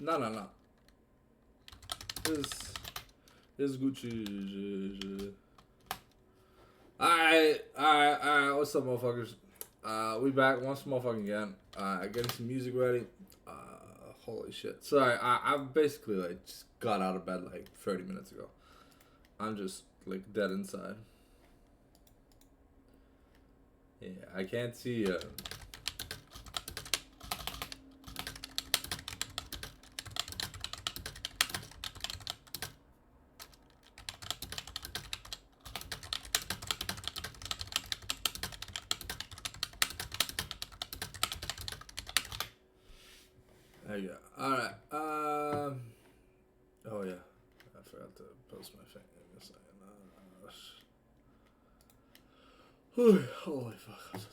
Non. It's Gucci. Alright. What's up, motherfuckers? We back once motherfucking again. Getting some music ready. Holy shit. Sorry, I basically like just got out of bed like 30 minutes ago. I'm just like dead inside. Yeah, I can't see There you go. Alright. Oh yeah. I forgot to post my thing in a second. Holy fuck, I'm so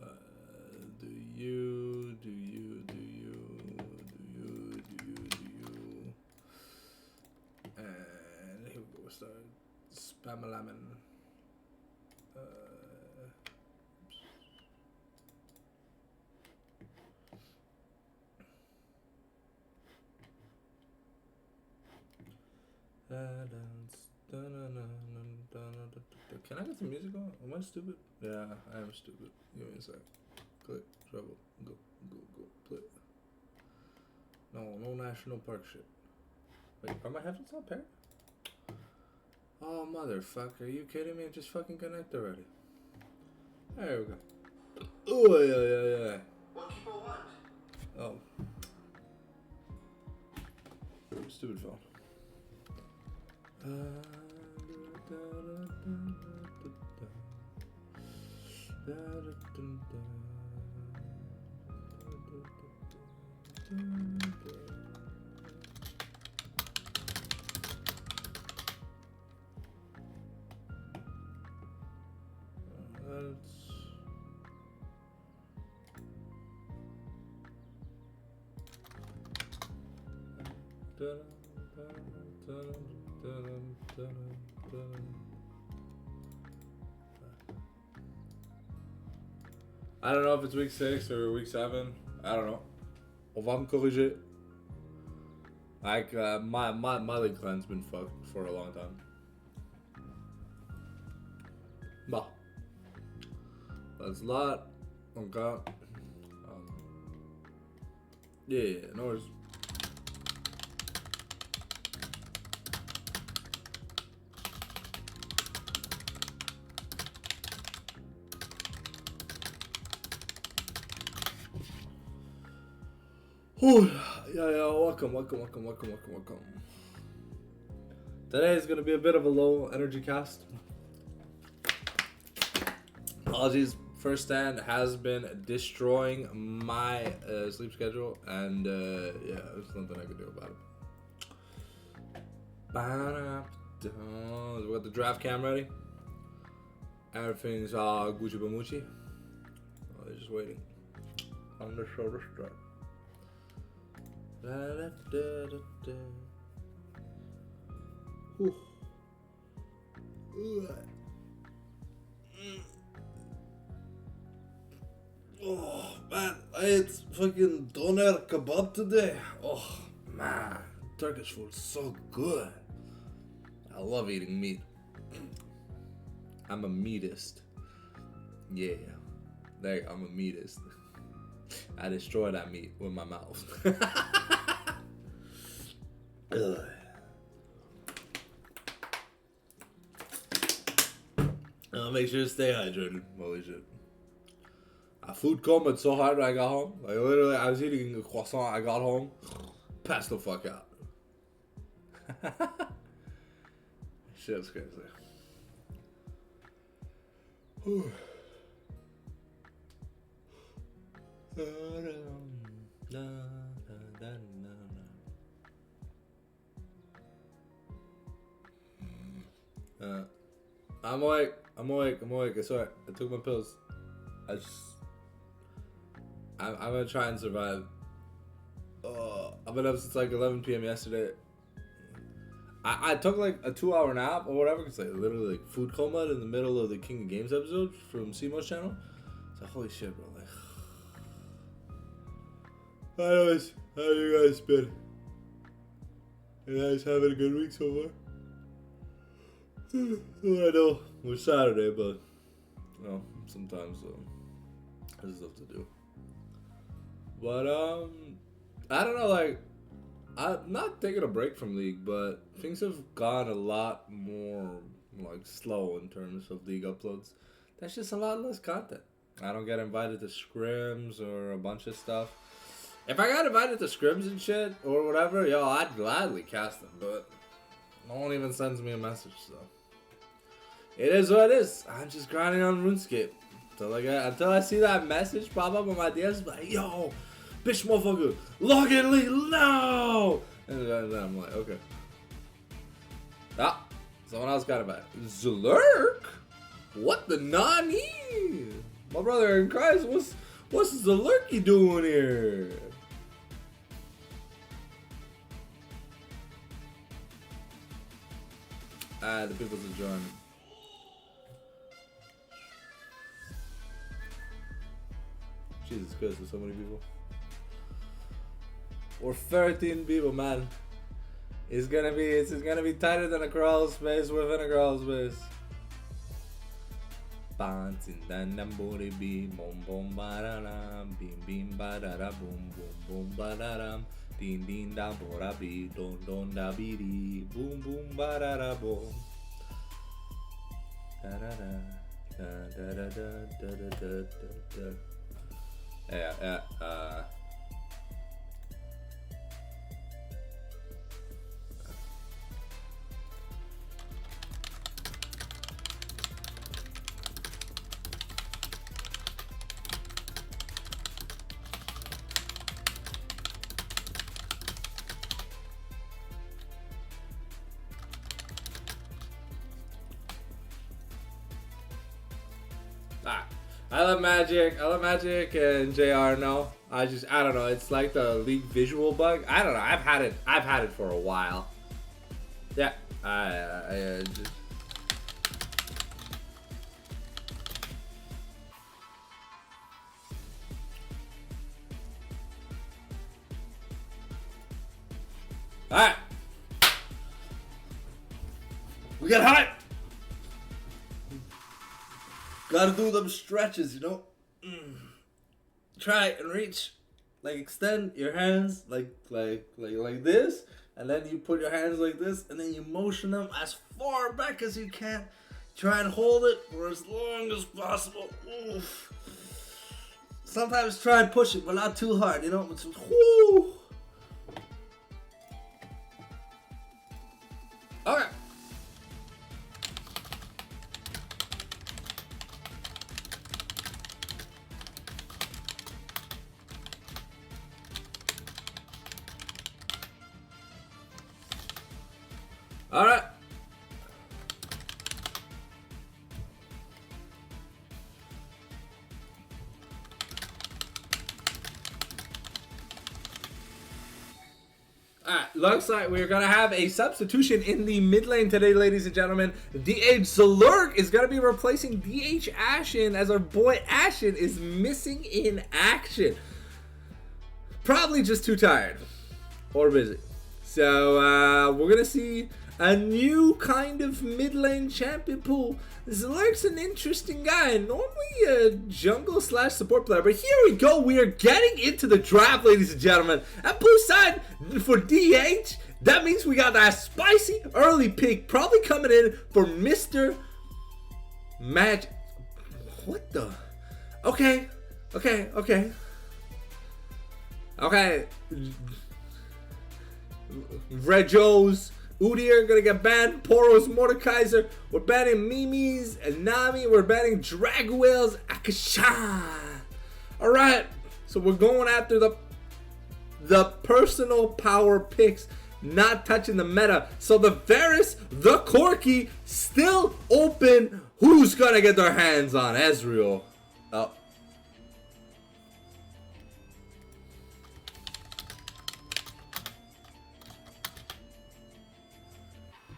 tired. Do you. And here we go, we'll start. Spam-a-lemon. Can I get some music on? Am I stupid? Yeah, I am stupid. Give me a sec. Click, trouble, go, play. No National Park shit. Wait, are my headphones not paired? Oh, motherfucker, are you kidding me? Just fucking connect already. There we go. Oh, yeah. What people want? Oh. Stupid phone. I don't know if it's week 6 or week 7. I don't know. On va me corriger. Like, my league clan's been fucked for a long time. Bah. That's a lot. Okay. Yeah, no worries. Yeah, welcome. Today is going to be a bit of a low energy cast. Apologies. First stand has been destroying my sleep schedule, and yeah, there's nothing I can do about it. We got the draft cam ready. Everything's Gucci Bamucci. Oh, they're just waiting on the shoulder strap. Oh man, I ate fucking doner kebab today. Oh man, Turkish food's so good. I love eating meat. I'm a meatist. Yeah, there, I'm a meatist. I destroy that meat with my mouth. Make sure to stay hydrated. Holy shit. Food coma so hard when I got home. Like literally, I was eating a croissant. I got home, passed the fuck out. Shit's crazy. I'm awake. I swear. I took my pills. I'm gonna try and survive. I've been up since like 11 p.m. yesterday. I took like a 2-hour nap or whatever because like literally like food coma in the middle of the King of Games episode from Simo's channel. So holy shit, bro. Like, Anyways, how you guys been? You guys having a good week so far? I know we're Saturday, but you know, sometimes there's stuff to do. But I don't know, like I'm not taking a break from League, but things have gone a lot more like slow in terms of League uploads. That's just a lot less content. I don't get invited to scrims or a bunch of stuff. If I got invited to scrims and shit or whatever, yo, I'd gladly cast them, but no one even sends me a message, so it is what it is. I'm just grinding on RuneScape until I see that message pop up on my DMs, like, yo, bitch, motherfucker, log in League now, and then I'm like, okay. Ah, someone else got invited. Zlurk? What the nani? My brother in Christ, what's Zlurky doing here? The people's enjoying. Jesus Christ, there's so many people. We're 13 people, man. It's gonna be tighter than a crawl space within a crawl space. Bouncing down the booty beam, boom boom ba-da-dum, beam beam ba-da-da, boom boom boom ba-da-dum, ding ding da bora be, don don da be dee, boom boom ba-da-da boom, da-da-da, da-da-da-da-da-da-da-da. Yeah. I love Magic and JR. No, I don't know. It's like the League visual bug. I don't know. I've had it for a while. Yeah, I just. All right, we got hype. Gotta do them stretches, you know. Try and reach, like extend your hands like this, and then you put your hands like this, and then you motion them as far back as you can. Try and hold it for as long as possible. Oof. Sometimes try and push it, but not too hard, you know. It's, whoo. Okay. All right. Looks like we're going to have a substitution in the mid lane today, ladies and gentlemen. DH Zlurk is going to be replacing DH Ashen, as our boy Ashen is missing in action. Probably just too tired or busy. So we're going to see a new kind of mid lane champion pool. Zlurk's an interesting guy, normally a jungle / support player, but here we go. We are getting into the draft, ladies and gentlemen. At blue side for DH, that means we got that spicy early pick probably coming in for Mr. Magic. What the? Okay. Regos, Udyr gonna get banned. Poros, Mordekaiser. We're banning Mimi's and Nami. We're banning Dragwills, Akashan. Alright, so we're going after the personal power picks, not touching the meta. So the Varus, the Corki, still open. Who's gonna get their hands on Ezreal? Oh.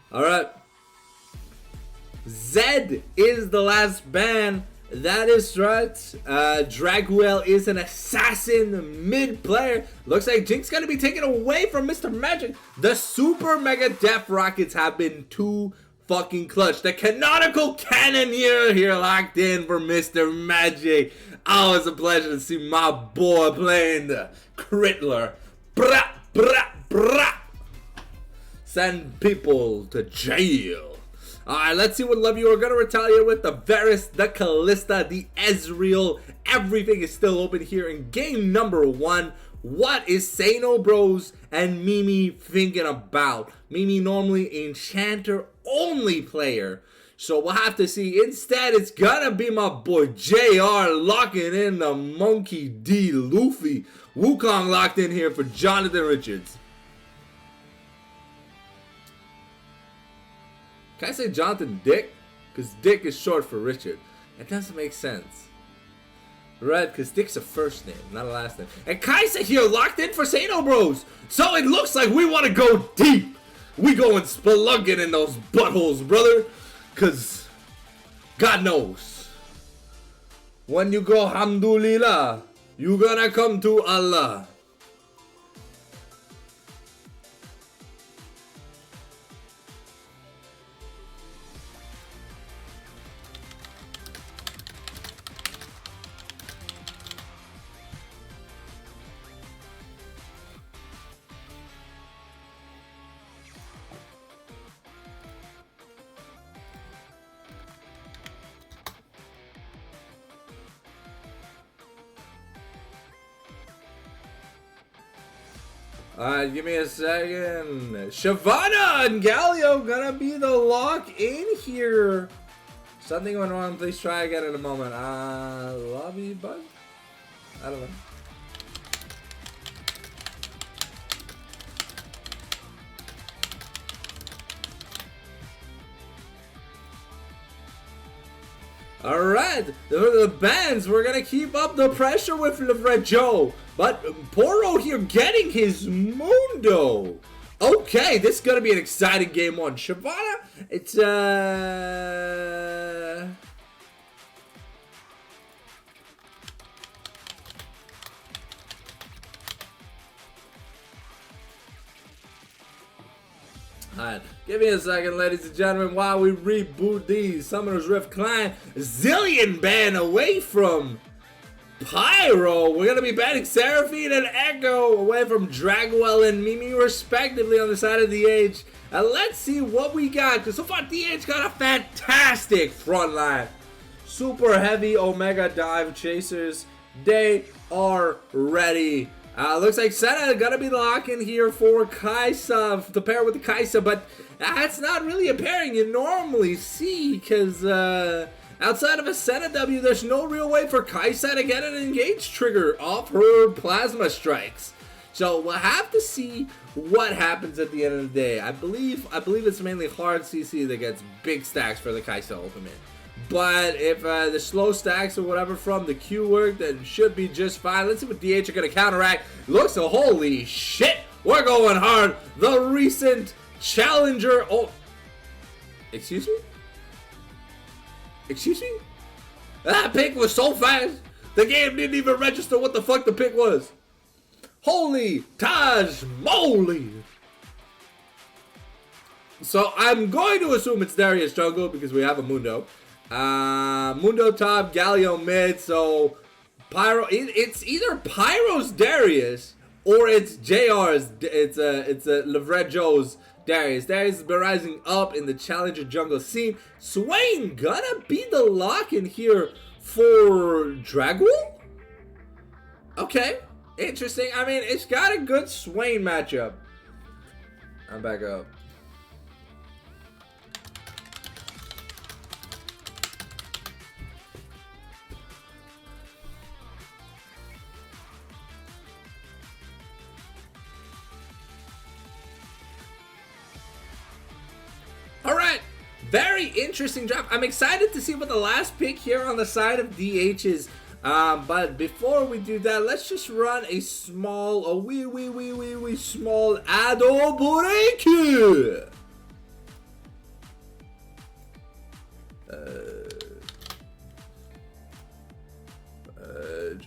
Alright. Zed is the last ban. That is right. Dragwell is an assassin mid player. Looks like Jinx gonna be taken away from Mr. Magic. The Super Mega Def Rockets have been too fucking clutch. The canonical cannoneer here locked in for Mr. Magic. Oh, it's a pleasure to see my boy playing the Crittler. Brah, brah, brah. Send people to jail. Alright, let's see what love you are going to retaliate with. The Varus, the Callista, the Ezreal. Everything is still open here in game number 1. What is Sano Bros and Mimi thinking about? Mimi normally enchanter only player. So we'll have to see. Instead, it's going to be my boy JR locking in the Monkey D. Luffy. Wukong locked in here for Jonathan Richards. Can I say Jonathan Dick? Because Dick is short for Richard. That doesn't make sense. Red, because Dick's a first name, not a last name. And Kaisa here locked in for Sano Bros. So it looks like we want to go deep. We going spelunking in those buttholes, brother. Because God knows. When you go Hamdulillah, you gonna come to Allah. Alright, give me a second. Shyvana and Galio gonna be the lock in here. Something went wrong. Please try again in a moment. Lobby bug? I don't know. Alright, the bands, we're gonna keep up the pressure with Joe. But Poro here getting his Mundo. Okay, this is gonna be an exciting game 1. Shyvana, it's Alright, give me a second, ladies and gentlemen, while we reboot these. Summoner's Rift Clan, Zillion ban away from Pyro. We're going to be banning Seraphine and Echo away from Dragwell and Mimi respectively on the side of DH. And let's see what we got, because so far DH got a fantastic front line. Super heavy Omega Dive Chasers. They are ready. Looks like Senna gonna be the lock-in here for Kaisa to pair with the Kaisa, but that's not really a pairing you normally see, because outside of a Senna W, there's no real way for Kaisa to get an engage trigger off her plasma strikes. So we'll have to see what happens at the end of the day. I believe it's mainly hard CC that gets big stacks for the Kaisa ultimate. But if the slow stacks or whatever from the Q work, then should be just fine. Let's see what DH are going to counteract. Looks like, holy shit, we're going hard. The recent challenger. Oh, excuse me? Excuse me? That pick was so fast. The game didn't even register what the fuck the pick was. Holy Taj moly. So I'm going to assume it's Darius jungle because we have a Mundo. Mundo top, Galio mid, so Pyro, it's either Pyro's Darius or it's JR's, it's Levred Joe's Darius. Darius has been rising up in the challenger jungle scene. Swain gonna be the lock-in here for Dragwell? Okay, interesting. I mean, it's got a good Swain matchup. I'm back up. Alright, very interesting draft. I'm excited to see what the last pick here on the side of DH is. But before we do that, let's just run a small, small Ado break.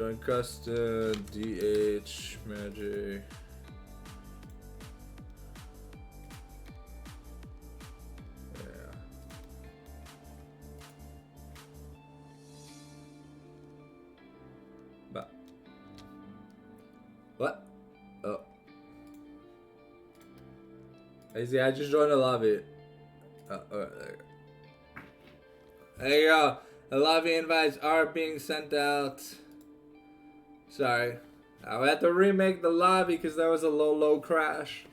Join custom, DH, Magic. Yeah. But. What? Oh. I see, I just joined the lobby. Oh, alright, there you go. There you go. The lobby invites are being sent out. Sorry. I had to remake the lobby because there was a low crash.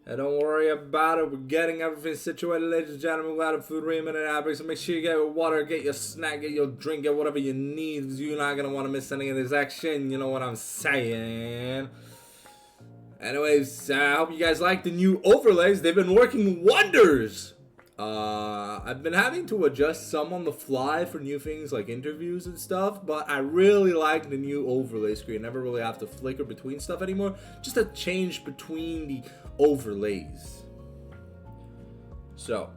And don't worry about it. We're getting everything situated, ladies and gentlemen. We got a food ream in an app. So make sure you get your water, get your snack, get your drink, get whatever you need. You're not going to want to miss any of this action. You know what I'm saying? Anyways, I hope you guys like the new overlays. They've been working wonders. I've been having to adjust some on the fly for new things like interviews and stuff, but I really like the new overlay screen. Never really have to flicker between stuff anymore. Just a change between the overlays. So,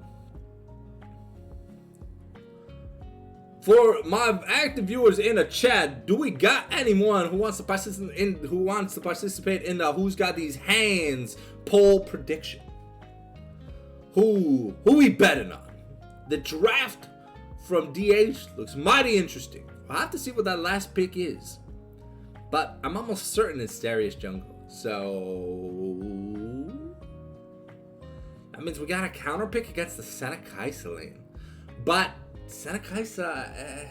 for my active viewers in the chat, do we got anyone who wants to participate in the Who's Got These Hands poll prediction? Who we betting on? The draft from DH looks mighty interesting. I'll have to see what that last pick is. But I'm almost certain it's Darius Jungle. So that means we got a counter pick against the Senna-Kaisa lane. But Senna-Kaisa,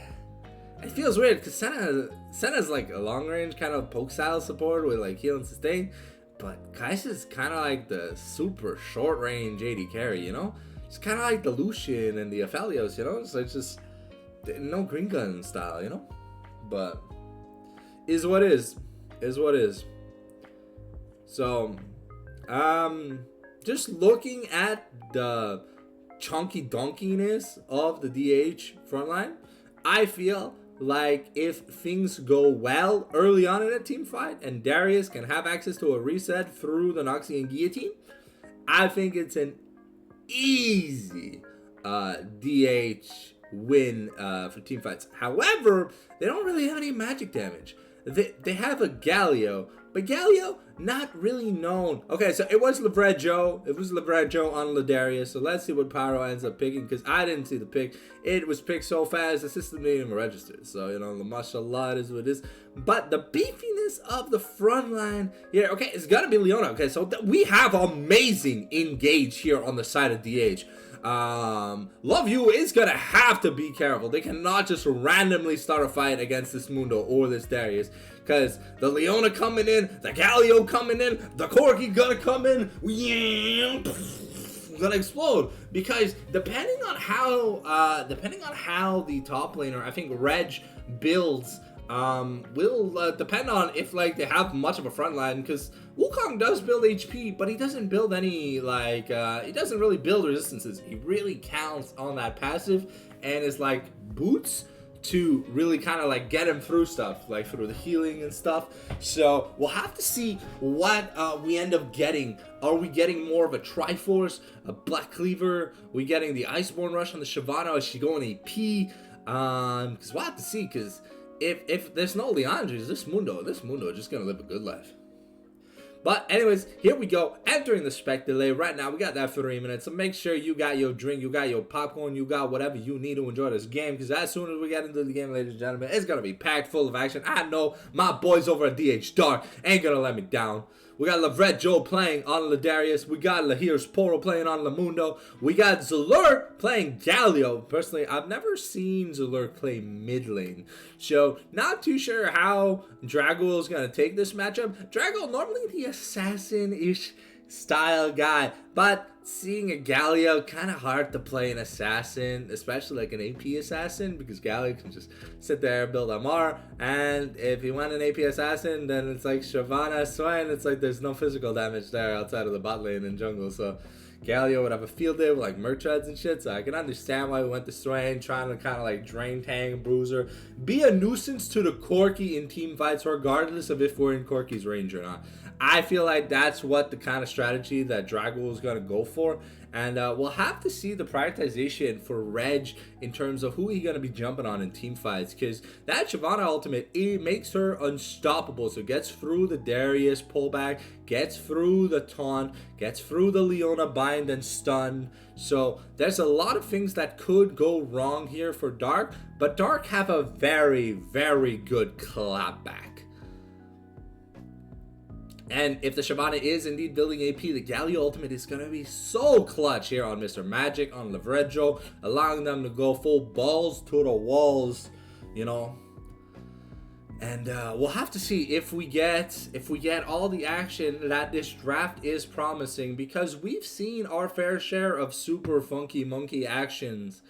it feels weird because Senna's like a long range kind of poke style support with like heal and sustain. But Kaisa's kind of like the super short range AD carry, you know? It's kind of like the Lucian and the Aphelios, you know? So it's just no green gun style, you know? But is what is. Is what is. So, just looking at the chunky donkiness of the DH frontline, I feel like if things go well early on in a team fight and Darius can have access to a reset through the Noxian Guillotine, I think it's an easy DH win for team fights. However, they don't really have any magic damage. They have a Galio, but Galio not really known. Okay, so it was Lebret-Joe. It was Lebret-Joe on Ladarius. So let's see what Pyro ends up picking, because I didn't see the pick. It was picked so fast, the system didn't even register. So, you know, the mashallah is what it is. But the beefiness of the front line here, okay, it's got to be Leona. Okay, so we have amazing engage here on the side of DH. Love You is gonna have to be careful. They cannot just randomly start a fight against this Mundo or this Darius, because the Leona coming in, the Galio coming in, the Corki gonna come in, gonna explode. Because depending on how the top laner, I think Reg builds, will depend on if like they have much of a front line, because Wukong does build HP, but he doesn't build any like he doesn't really build resistances. He really counts on that passive and is like boots to really kind of like get him through stuff, like through the healing and stuff. So we'll have to see what we end up getting. Are we getting more of a Triforce, a Black Cleaver? Are we getting the Iceborne Rush on the Shyvana? Is she going AP? Because we'll have to see, because if there's no Leandres, this Mundo is just gonna live a good life. But anyways, here we go, entering the spec delay. Right now, we got that for 3 minutes, so make sure you got your drink, you got your popcorn, you got whatever you need to enjoy this game, because as soon as we get into the game, ladies and gentlemen, it's gonna be packed full of action. I know my boys over at DH Dark ain't gonna let me down. We got Lebret-Joe playing on Ladarius. We got Lahir's Poro playing on Lamundo. We got Zalurk playing Galio. Personally, I've never seen Zalurk play mid lane. So, not too sure how Dragul is going to take this matchup. Dragul, normally the assassin-ish style guy, but seeing a Galio, kind of hard to play an assassin, especially like an AP assassin, because Galio can just sit there, build MR, and if you want an AP assassin, then it's like Shyvana, Swain, it's like there's no physical damage there outside of the bot lane and jungle, so Galio would have a field day with like Murtrads and shit, so I can understand why we went to Swain, trying to kind of like drain tank, bruiser, be a nuisance to the Corki in team fights, regardless of if we're in Corki's range or not. I feel like that's what the kind of strategy that Dragul is going to go for. And we'll have to see the prioritization for Reg in terms of who he's going to be jumping on in team fights. Because that Shyvana ultimate, it makes her unstoppable. So gets through the Darius pullback, gets through the taunt, gets through the Leona bind and stun. So there's a lot of things that could go wrong here for Dark. But Dark have a very, very good clapback. And if the Shyvana is indeed building AP, the Galio ultimate is going to be so clutch here on Mr. Magic, on Lavreggio, allowing them to go full balls to the walls, you know. And we'll have to see if we get all the action that this draft is promising, because we've seen our fair share of super funky monkey actions.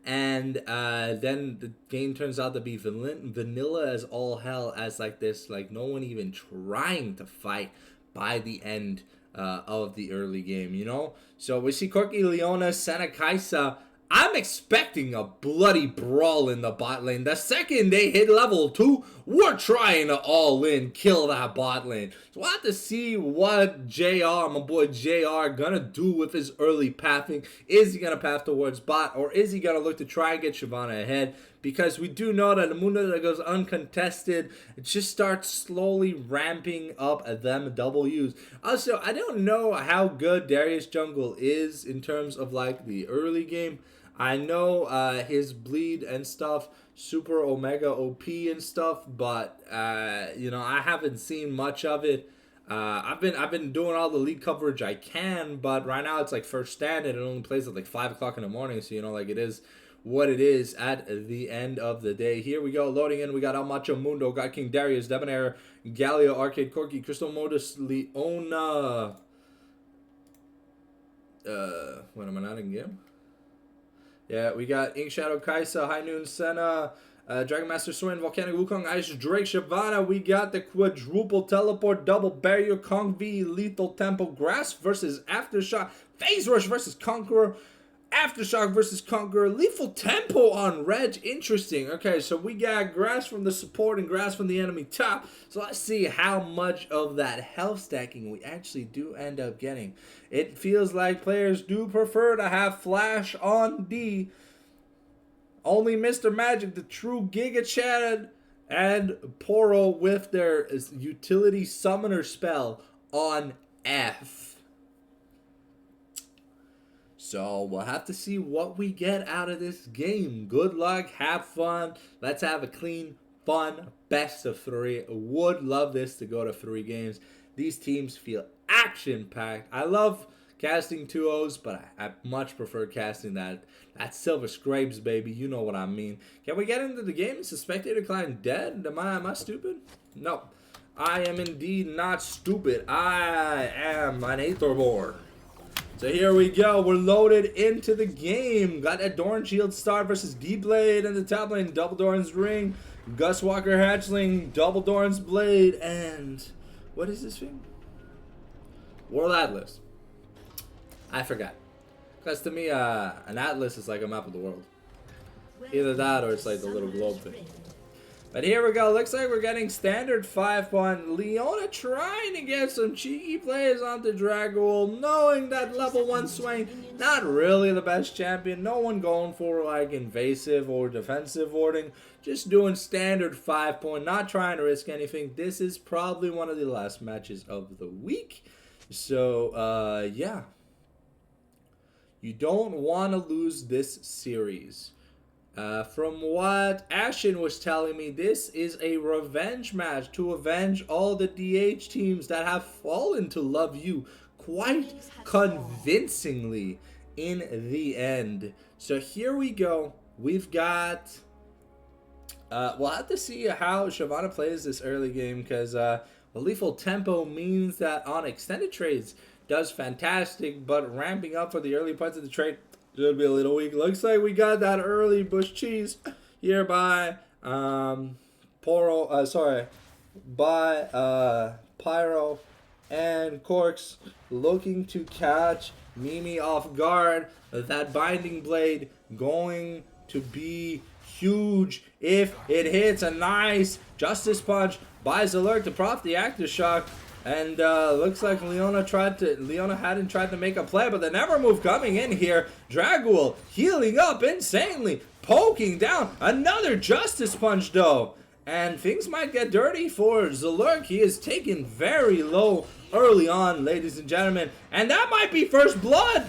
And then the game turns out to be vanilla as all hell, as like this, like no one even trying to fight by the end of the early game, you know? So we see Corky, Leona, Senna, Kaisa. I'm expecting a bloody brawl in the bot lane. The second they hit level 2, we're trying to all in, kill that bot lane. So we'll have to see what JR, my boy JR, gonna do with his early pathing. Is he gonna path towards bot, or is he gonna look to try and get Shyvana ahead? Because we do know that the Mundo that goes uncontested, it just starts slowly ramping up them W's. Also, I don't know how good Darius jungle is in terms of like the early game. I know his bleed and stuff, super omega OP and stuff, but you know, I haven't seen much of it. I've been doing all the league coverage I can, but right now it's like first stand and it only plays at like 5 o'clock in the morning, so you know, like it is what it is at the end of the day. Here we go, loading in. We got El Macho Mundo, got King Darius, Debonair, Galio, Arcade Corky, Crystal Modus, Leona. When am I not in game? Yeah, we got Ink Shadow Kaisa, High Noon Senna, Dragon Master Swin, Volcanic Wukong, Ice Drake, Shyvana. We got the quadruple teleport, double barrier, Kong V, Lethal Tempo, Grass versus Aftershock, Phase Rush versus Conqueror, Aftershock versus Conqueror, Lethal Tempo on Reg. Interesting. Okay, so we got Grass from the support and Grass from the enemy top. So let's see how much of that health stacking we actually do end up getting. It feels like players do prefer to have Flash on D. Only Mr. Magic, the true Giga Chad, and Poro with their utility summoner spell on F. So we'll have to see what we get out of this game. Good luck, have fun. Let's have a clean, fun best of 3. Would love this to go to 3 games. These teams feel action-packed. I love casting 2-0s, but I much prefer casting that Silver Scrapes, baby. You know what I mean. Can we get into the game? Is the spectator client dead? Am I stupid? No. I am indeed not stupid. I am an Aetherborn. So here we go. We're loaded into the game. Got a Dorn Shield Star versus D-Blade in the top lane. Double Dorn's Ring. Gus Walker Hatchling. Double Dorn's Blade. And what is this thing? World Atlas. I forgot. Because to me, an atlas is like a map of the world. Either that or it's like the little globe thing. But here we go. Looks like we're getting standard 5-1. Leona trying to get some cheeky plays onto Dragul, knowing that level 1 Swain, not really the best champion. No one going for like invasive or defensive warding. Just doing standard 5-point, not trying to risk anything. This is probably one of the last matches of the week. So, yeah. You don't want to lose this series. From what Ashen was telling me, this is a revenge match to avenge all the DH teams that have fallen to love you quite convincingly in the end. So here we go. We've got... we'll have to see how Shyvana plays this early game, because lethal tempo means that on extended trades does fantastic, but ramping up for the early parts of the trade should be a little weak. Looks like we got that early bush cheese here by Pyro and Corks, looking to catch Mimi off guard. That binding blade going to be huge if it hits. A nice justice punch buys alert to prop the Aftershock. And looks like Leona hadn't tried to make a play, but the never move coming in here. Dragul healing up insanely, poking down. Another Justice Punch though. And things might get dirty for Zalurk. He is taken very low early on, ladies and gentlemen. And that might be first blood.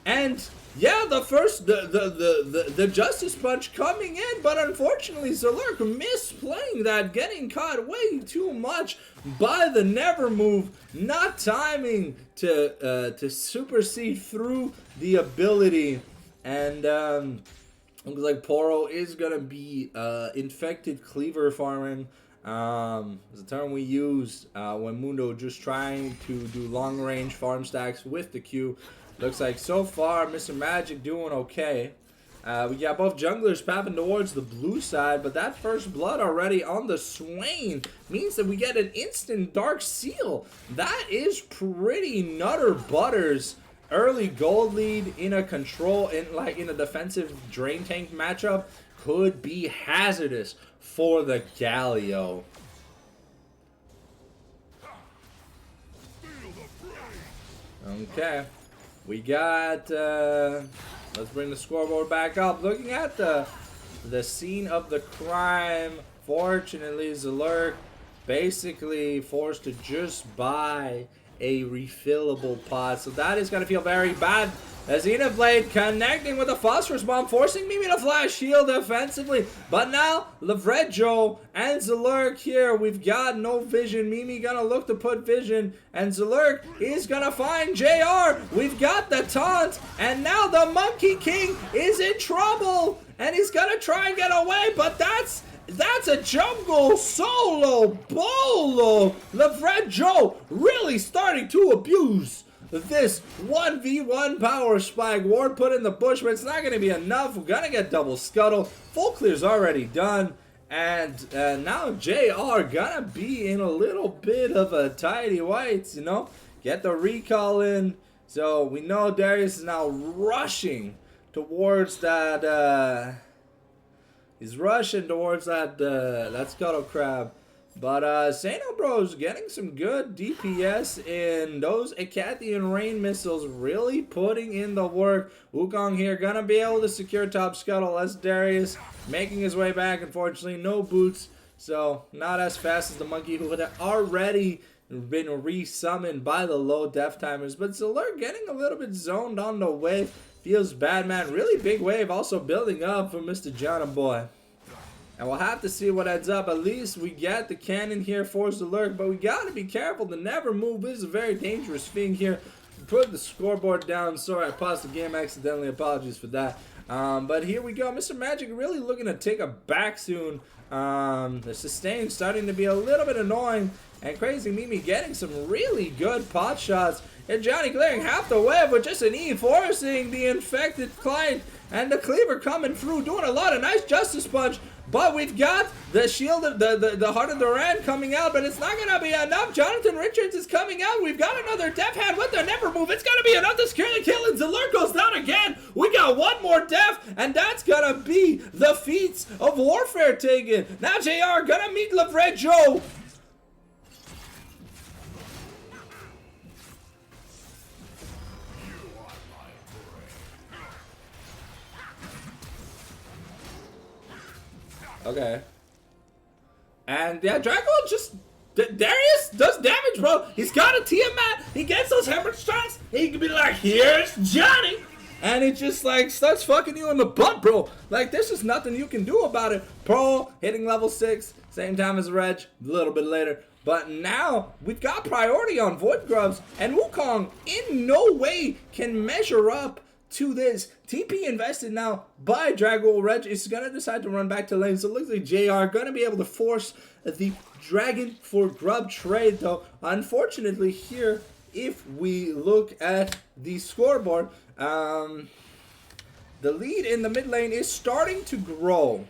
And yeah, the Justice Punch coming in, but unfortunately Zalurk misplaying that, getting caught way too much by the never move, not timing to supersede through the ability. And looks like Poro is gonna be infected cleaver farming. It's a term we use when Mundo just trying to do long range farm stacks with the Q. Looks like so far Mr. Magic doing okay. We got both junglers pathing towards the blue side, but that first blood already on the Swain means that we get an instant Dark Seal. That is pretty nutter butters. Early gold lead in a in a defensive drain tank matchup could be hazardous for the Galio. Okay. We got, let's bring the scoreboard back up. Looking at the scene of the crime, fortunately, Zalurk basically forced to just buy a refillable pot. So that is going to feel very bad. As Xenoblade connecting with a phosphorus bomb, forcing Mimi to flash heal defensively. But now, Lavredjo and Zalurk here. We've got no vision. Mimi gonna look to put vision. And Zalurk is gonna find JR. We've got the taunt. And now the Monkey King is in trouble. And he's gonna try and get away. But that's a jungle solo bolo. Lavredjo really starting to abuse this 1v1 power spike. Ward put in the bush, but it's not going to be enough. We're going to get double scuttle. Full clear's already done. And now JR going to be in a little bit of a tidy whites, you know. Get the recall in. So we know Darius is now rushing towards that. He's rushing towards that Scuttle Crab. But Sano Bros getting some good DPS in those Acathian rain missiles, really putting in the work. Wukong here gonna be able to secure top scuttle as Darius making his way back. Unfortunately, no boots, so not as fast as the monkey who had already been resummoned by the low death timers. But Zalurk getting a little bit zoned on the wave. Feels bad, man. Really big wave also building up for Mr. John Boy. And we'll have to see what ends up. At least we get the cannon here for Zalurk, but we got to be careful. The never move is a very dangerous thing here. Put the scoreboard down. Sorry, I paused the game accidentally. Apologies for that. But here we go. Mr. Magic really looking to take a back soon. The sustain starting to be a little bit annoying. And Crazy Mimi getting some really good pot shots. And Johnny clearing half the web with just an E, forcing the infected client. And the cleaver coming through, doing a lot of nice Justice Punch. But we've got the shield, the Heart of Duran coming out, but it's not going to be enough. Jonathan Richards is coming out. We've got another Def Hand with the never move. It's going to be enough to secure the kill, and Zalurk goes down again. We got one more Def, and that's going to be the feats of warfare taken. Now JR going to meet Lavredjo. Okay. And yeah, Draco just... Darius does damage, bro. He's got a Tiamat. He gets those hemorrhage shots. He can be like, here's Johnny. And it just like starts fucking you in the butt, bro. Like, there's just nothing you can do about it. Pro hitting level 6. Same time as Reg. A little bit later. But now we've got priority on Void Grubs. And Wukong in no way can measure up to this. TP invested now by Dragul. Reg is going to decide to run back to lane. So it looks like JR going to be able to force the Dragon for Grub trade, though. Unfortunately here, if we look at the scoreboard, the lead in the mid lane is starting to grow.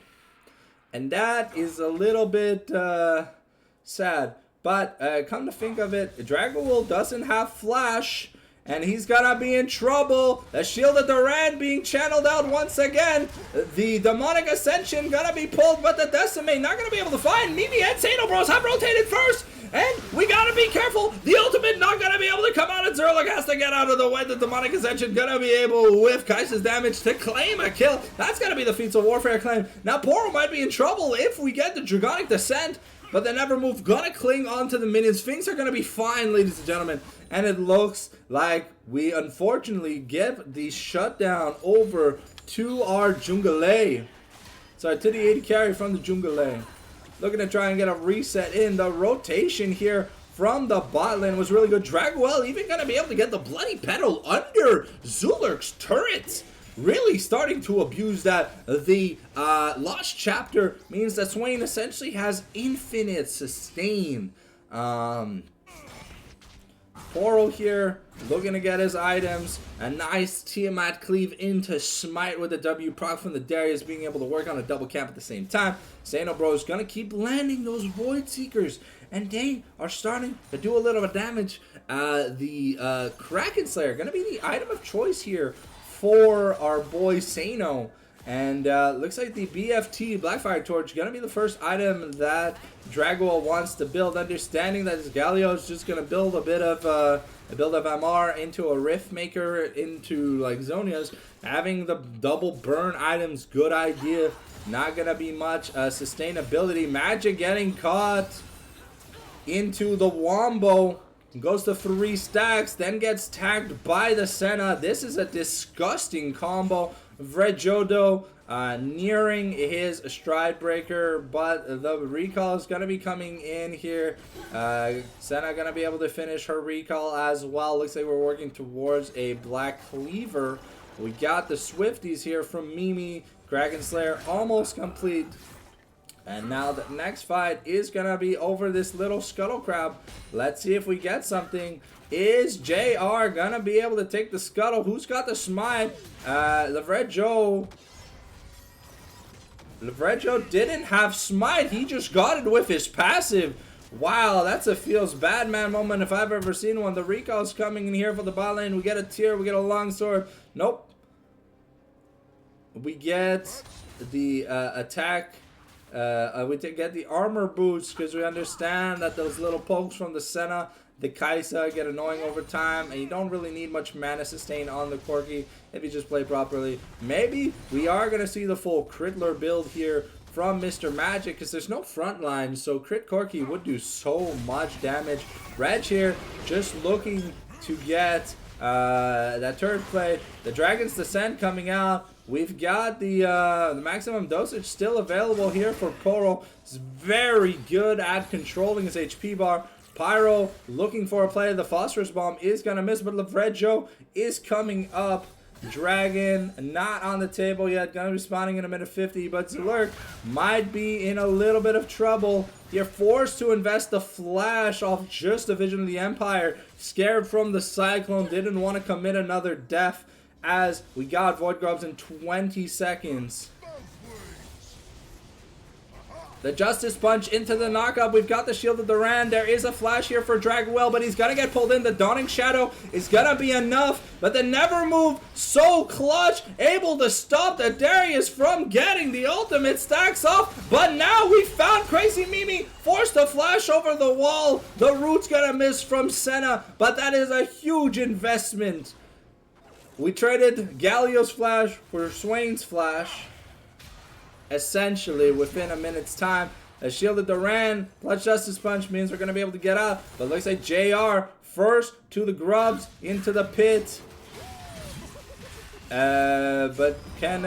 And that is a little bit sad. But come to think of it, Dragul doesn't have flash. And he's gonna be in trouble. The Shield of Duran being channeled out once again. The Demonic Ascension gonna be pulled, but the Decimate not gonna be able to find. Mimi and Sano Bros have rotated first. and we gotta be careful. The ultimate not gonna be able to come out, and Zerlik has to get out of the way. The demonic ascension gonna be able, with Kai'Sa's damage, to claim a kill. That's gonna be the Feats of Warfare claim. Now Poro might be in trouble if we get the Dragonic Descent, but the Never Move gonna cling onto the minions. Things are gonna be fine, ladies and gentlemen. And it looks like we unfortunately give the shutdown over to our Jungle. Sorry, to the AD carry from the Jungle. Looking to try and get a reset in. The rotation here from the bot lane was really good. Draguel even gonna be able to get the Bloody Petal under Zulurk's turret. Really starting to abuse that. The Lost Chapter means that Swain essentially has infinite sustain. Poro here looking to get his items. A nice Tiamat cleave into Smite with the W proc from the Darius, being able to work on a double camp at the same time. Xeno Bro is going to keep landing those Void Seekers, and they are starting to do a little bit of damage. The Kraken Slayer going to be the item of choice here for our boy Xeno. And looks like the BFT Blackfire Torch gonna be the first item that Draguel wants to build, understanding that his Galio is just gonna build a bit of MR into a Rift Maker into like Zonia's. Having the double burn items, good idea. Not gonna be much sustainability. Magic getting caught into the Wombo. Goes to 3 stacks, then gets tagged by the Senna. This is a disgusting combo. Vrejodo nearing his stride breaker, but the recall is going to be coming in here. Senna going to be able to finish her recall as well. Looks like we're working towards a Black Cleaver. We got the Swifties here from Mimi. Kraken Slayer almost complete. And now the next fight is going to be over this little Scuttle Crab. Let's see if we get something. Is JR going to be able to take the Scuttle? Who's got the Smite? Lavrejo didn't have Smite. He just got it with his passive. Wow, that's a feels bad man moment if I've ever seen one. The recall's coming in here for the bot lane. We get a tier. We get a longsword. Nope. We get the attack. We get the armor boost because we understand that those little pokes from the Senna, the Kai'Sa, get annoying over time, and you don't really need much mana sustain on the Corki if you just play properly. Maybe we are going to see the full Critler build here from Mr. Magic because there's no front line, so Crit Corki would do so much damage. Reg here just looking to get that turret play. The Dragon's Descent coming out. We've got the maximum dosage still available here for Poro. He's very good at controlling his HP bar. Pyro looking for a play. The Phosphorus Bomb is going to miss, but Lavrejo is coming up. Dragon not on the table yet. Going to be spawning in a minute 50, but Zulurk might be in a little bit of trouble. You're forced to invest the flash off just a Vision of the Empire. Scared from the Cyclone. Didn't want to commit another death, as we got Void Grubs in 20 seconds. The Justice Punch into the knockup. We've got the Shield of Duran. There is a flash here for Draguel, but he's going to get pulled in. The Dawning Shadow is going to be enough, but the Never Move, so clutch, able to stop the Darius from getting the ultimate stacks off. But now we found Crazy Mimi, forced to flash over the wall. The Root's going to miss from Senna, but that is a huge investment. We traded Galio's flash for Swain's flash, essentially within a minute's time. A Shielded Duran plus Justice Punch means we're going to be able to get out. But looks like JR first to the grubs into the pit. But can...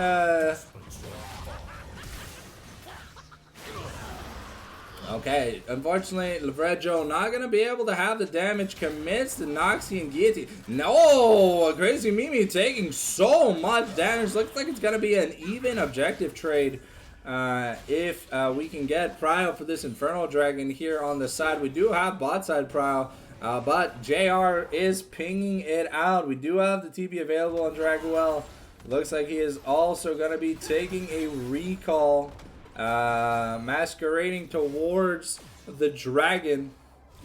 Okay, unfortunately, Lavrejo not going to be able to have the damage. Commits the Noxie and Guillotine. No! Crazy Mimi taking so much damage. Looks like it's going to be an even objective trade. If we can get Prio for this Infernal Dragon here on the side. We do have bot side Prio, but JR is pinging it out. We do have the TP available on Draguel. Looks like he is also going to be taking a recall. Masquerading towards the dragon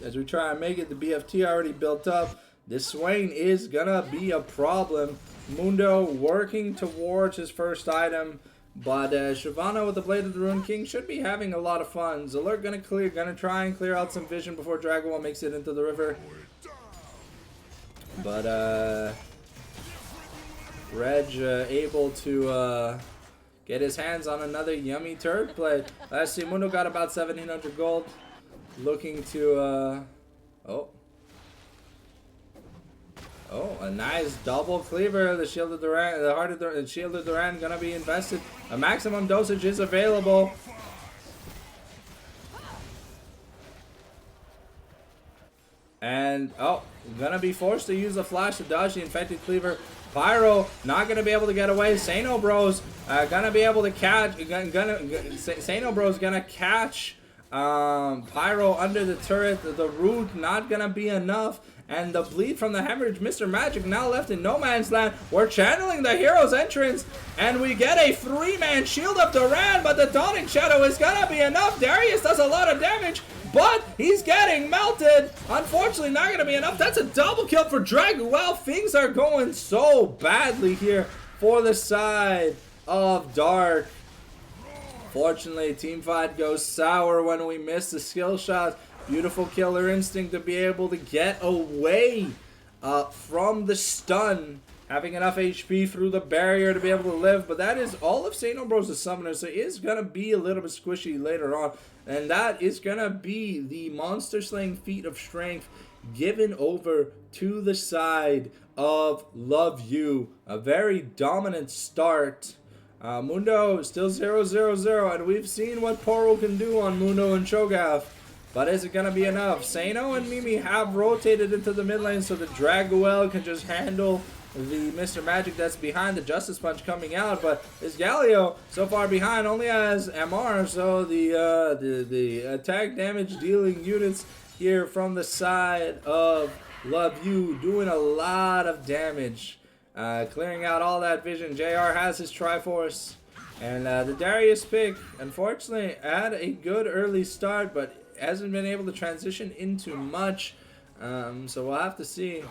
as we try and make it. The BFT already built up. This Swain is gonna be a problem. Mundo working towards his first item. But Shyvana with the Blade of the Rune King should be having a lot of fun. Zalurk gonna try and clear out some vision before Dragowell makes it into the river. But Reg able to get his hands on another yummy turret play. Last see, Mundo got about 1700 gold. Looking to Oh, a nice double cleaver. The Shield of Duran, the Heart of the Shield of Duran gonna be invested. A maximum dosage is available. And gonna be forced to use the flash to dodge the infected cleaver. Pyro not gonna be able to get away. Sano Bros gonna be able to catch. Sano Bros gonna catch Pyro under the turret. The root not gonna be enough. And the bleed from the hemorrhage, Mr. Magic now left in no man's land. We're channeling the hero's entrance, and we get a 3-man Shield of Duran, but the Dawning Shadow is gonna be enough. Darius does a lot of damage, but he's getting melted. Unfortunately, not gonna be enough. That's a double kill for Dragowell. Things are going so badly here for the side of Dark. Fortunately, teamfight goes sour when we miss the skill shots. Beautiful killer instinct to be able to get away from the stun. Having enough HP through the barrier to be able to live. But that is all of St. Ambrose's summoner. So it is going to be a little bit squishy later on. And that is going to be the monster slaying feat of strength given over to the side of Love You. A very dominant start. Mundo still 0-0-0. And we've seen what Poro can do on Mundo and Cho'Gath. But is it going to be enough? Sano and Mimi have rotated into the mid lane so that Dragowell can just handle the Mr. Magic that's behind. The Justice Punch coming out. But is Galio so far behind? Only has MR. So the attack damage dealing units here from the side of Love You doing a lot of damage. Clearing out all that vision. JR has his Triforce. And the Darius pick, unfortunately, had a good early start, but hasn't been able to transition into much, so we'll have to see.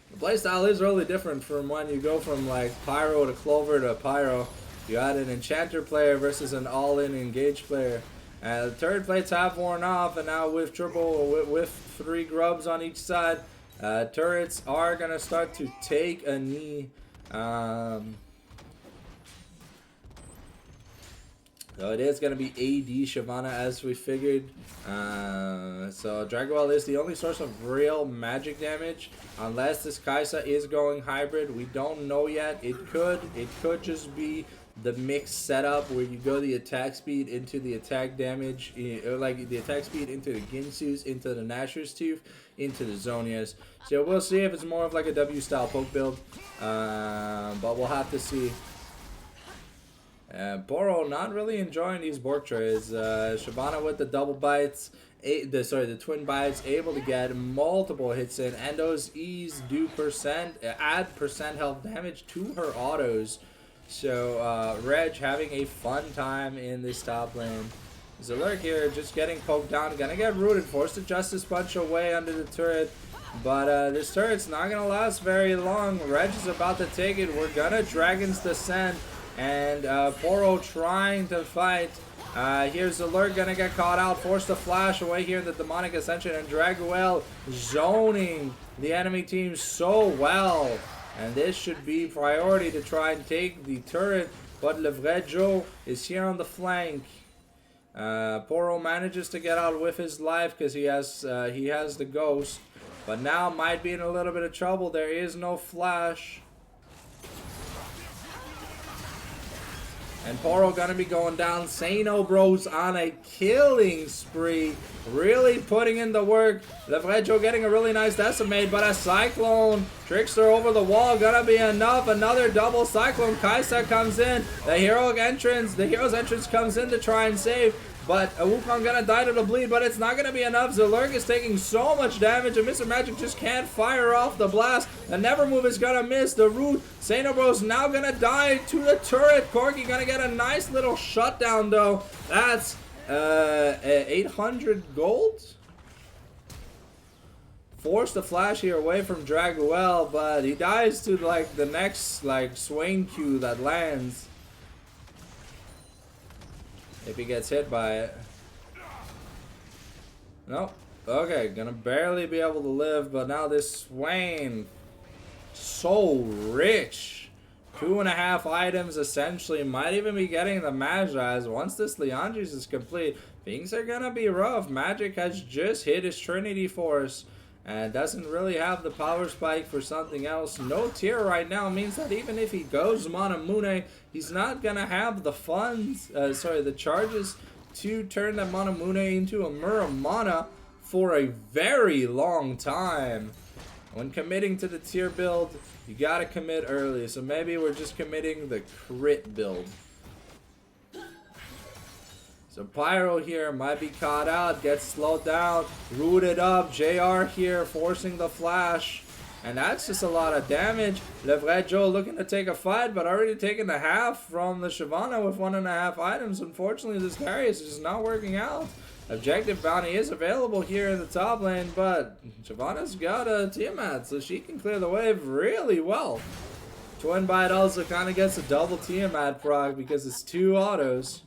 The playstyle is really different from when you go from like Pyro to Clover to Pyro. You had an Enchanter player versus an all-in Engage player. The turret plates have worn off, and now with with 3 grubs on each side, turrets are gonna start to take a knee. So it is going to be AD Shyvana as we figured. So Dragowell is the only source of real magic damage. Unless this Kai'Sa is going hybrid. We don't know yet. It could just be the mixed setup where you go the attack speed into the attack damage. Or like the attack speed into the Ginsu's, into the Nashor's Tooth, into the Zonias. So we'll see if it's more of like a W style poke build. But we'll have to see. Poro not really enjoying these Bork trays. Shyvana with the double bites, the twin bites, able to get multiple hits in, and those E's do add percent health damage to her autos. So Reg having a fun time in this top lane. Zalurk here just getting poked down, gonna get rooted, forced to Justice Punch away under the turret. But this turret's not gonna last very long. Reg is about to take it. We're gonna Dragon's Descent. And Poro trying to fight. Here's Zalurk gonna get caught out, forced to flash away here in the Demonic Ascension, and Dragowell zoning the enemy team so well. And this should be priority to try and take the turret, but Levrejo is here on the flank. Poro manages to get out with his life because he has the ghost, but now might be in a little bit of trouble. There is no flash. And Poro gonna be going down. Sano Bros on a killing spree. Really putting in the work. Levrejo getting a really nice decimate, but a Cyclone Trickster over the wall gonna be enough. Another double Cyclone. Kai'Sa comes in. The hero's entrance comes in to try and save. But Wukong gonna die to the bleed, but it's not gonna be enough. Zalurk is taking so much damage, and Mr. Magic just can't fire off the blast. The Never Move is gonna miss the root. Sano Bros now gonna die to the turret. Corki gonna get a nice little shutdown though. That's 800 gold force the flash here away from Draguel, but he dies to like the next like Swain Q that lands. If he gets hit by it. Nope. Okay, gonna barely be able to live, but now this Swain, so rich. 2.5 items essentially, might even be getting the Magi's. Once this Leandris is complete, things are gonna be rough. Magic has just hit his Trinity Force and doesn't really have the power spike for something else. No tier right now means that even if he goes Manamune, he's not gonna have the funds, the charges to turn that Manamune into a Muramana for a very long time. When committing to the tier build, you gotta commit early. So maybe we're just committing the crit build. So Pyro here might be caught out, gets slowed down, rooted up. JR here forcing the flash. And that's just a lot of damage. Le Vrai Joe looking to take a fight, but already taking the half from the Shyvana with 1.5 items. Unfortunately, this Darius is just not working out. Objective bounty is available here in the top lane, but Shyvana's got a Tiamat, so she can clear the wave really well. Twin Bite also kind of gets a double Tiamat proc because it's 2 autos.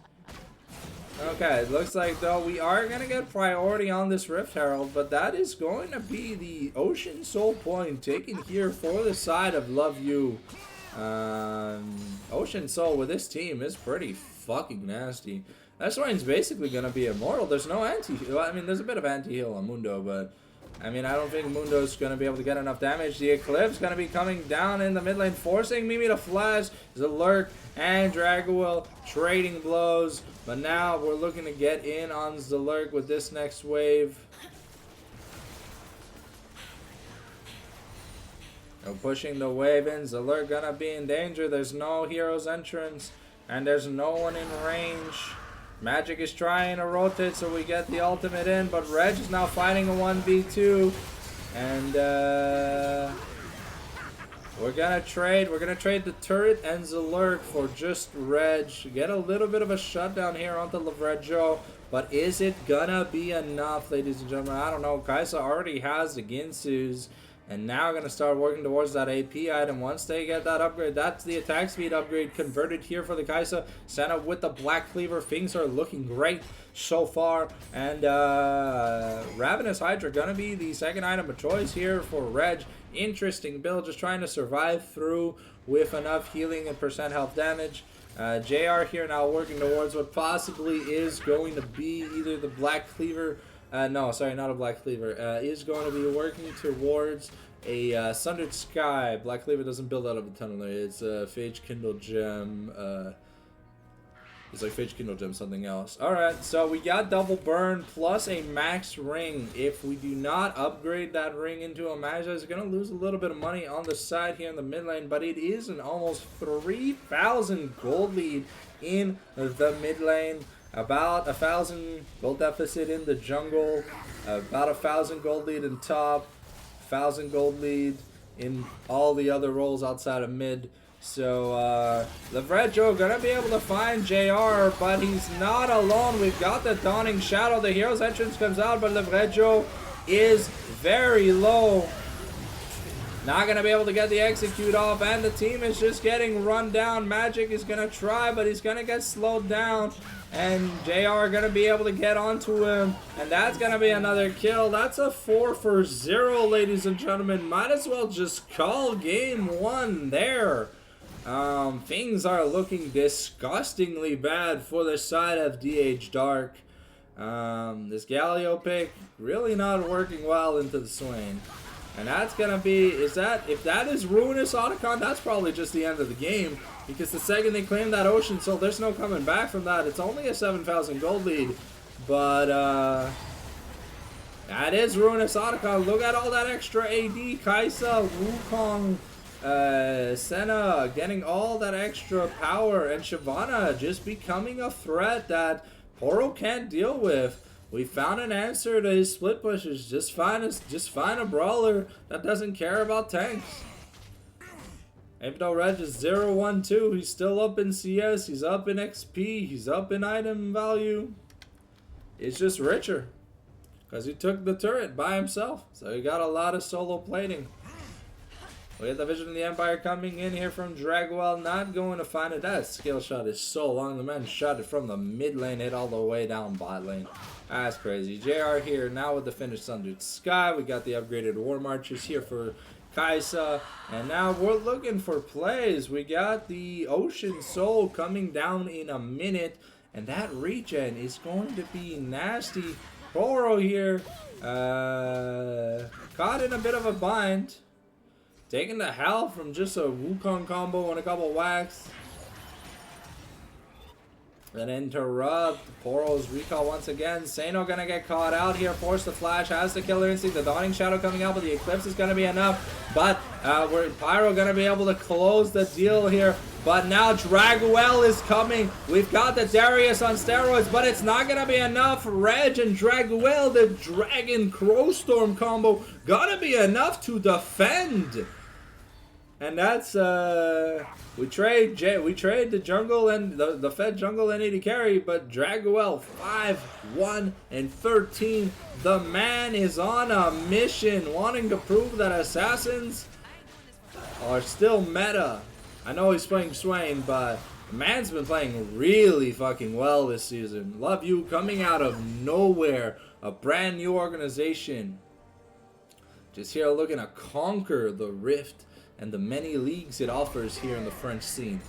Okay, it looks like though we are going to get priority on this Rift Herald, but that is going to be the Ocean Soul point taken here for the side of Love You. Ocean Soul with this team is pretty fucking nasty. That Swain's basically going to be immortal. There's no anti-heal. I mean, there's a bit of anti-heal on Mundo, but I mean, I don't think Mundo's going to be able to get enough damage. The Eclipse going to be coming down in the mid lane, forcing Mimi to flash. Zalurk and Draguel trading blows. But now we're looking to get in on Zalurk with this next wave. We're pushing the wave in. Zalurk going to be in danger. There's no hero's entrance, and there's no one in range. Magic is trying to rotate so we get the ultimate in, but Reg is now fighting a 1v2. And we're gonna trade the turret and Zalurk for just Reg. Get a little bit of a shutdown here onto Lavrejo, but is it gonna be enough, ladies and gentlemen? I don't know. Kaisa already has the Ginsus, and now going to start working towards that AP item. Once they get that upgrade, that's the attack speed upgrade converted here for the Kaisa. Senna with the Black Cleaver. Things are looking great so far. And Ravenous Hydra going to be the second item of choice here for Reg. Interesting build, just trying to survive through with enough healing and percent health damage. JR here now working towards what possibly is going to be either the Black Cleaver. No, sorry, not a Black Cleaver. Is going to be working towards a Sundered Sky. Black Cleaver doesn't build out of a tunnel. It's a Phage Kindle Gem. It's like Phage Kindle Gem, something else. Alright, so we got double burn plus a max ring. If we do not upgrade that ring into a Magi, it's going to lose a little bit of money on the side here in the mid lane, but it is an almost 3,000 gold lead in the mid lane. About 1,000 gold deficit in the jungle, about 1,000 gold lead in top, 1,000 gold lead in all the other roles outside of mid. So Lavrejo gonna be able to find JR, but he's not alone. We've got the Dawning Shadow. The hero's entrance comes out, but Lavrejo is very low. Not going to be able to get the execute off, and the team is just getting run down. Magic is going to try, but he's going to get slowed down. And JR going to be able to get onto him, and that's going to be another kill. That's a 4-for-0, ladies and gentlemen. Might as well just call game 1 there. Things are looking disgustingly bad for the side of DH Dark. This Galio pick really not working well into the Swain. And that's gonna be, if that is Ruinous Otacon, that's probably just the end of the game. Because the second they claim that Ocean Soul, there's no coming back from that. It's only a 7,000 gold lead. But, that is Ruinous Otacon. Look at all that extra AD. Kaisa, Wukong, Senna getting all that extra power. And Shyvana just becoming a threat that Poro can't deal with. We found an answer to his split pushes. Just find a brawler that doesn't care about tanks. Even though Reg is 0-1-2, he's still up in CS, he's up in XP, he's up in item value. It's just richer. Because he took the turret by himself. So he got a lot of solo plating. We have the Vision of the Empire coming in here from Dragwell. Not going to find it. That skill shot is so long. The man shot it from the mid lane, hit all the way down bot lane. That's crazy. JR here now with the finished Sundered Sky. We got the upgraded War Marchers here for Kaisa. And now we're looking for plays. We got the Ocean Soul coming down in a minute. And that regen is going to be nasty. Boro here, caught in a bit of a bind. Taking the hell from just a Wukong combo and a couple whacks. Then interrupt. Poro's recall once again. Sano gonna get caught out here. Force the flash. Has the killer instinct. The Dawning Shadow coming out, but the Eclipse is gonna be enough. But we're Pyro gonna be able to close the deal here. But now Dragwell is coming. We've got the Darius on steroids, but it's not gonna be enough. Reg and Dragwell, the Dragon Crowstorm combo, gonna be enough to defend. And that's we trade the jungle and the Fed jungle and AD carry, but Dragwell 5-1 and 13. The man is on a mission, wanting to prove that assassins are still meta. I know he's playing Swain, but the man's been playing really fucking well this season. Love You coming out of nowhere, a brand new organization, just here looking to conquer the Rift and the many leagues it offers here in the French scene.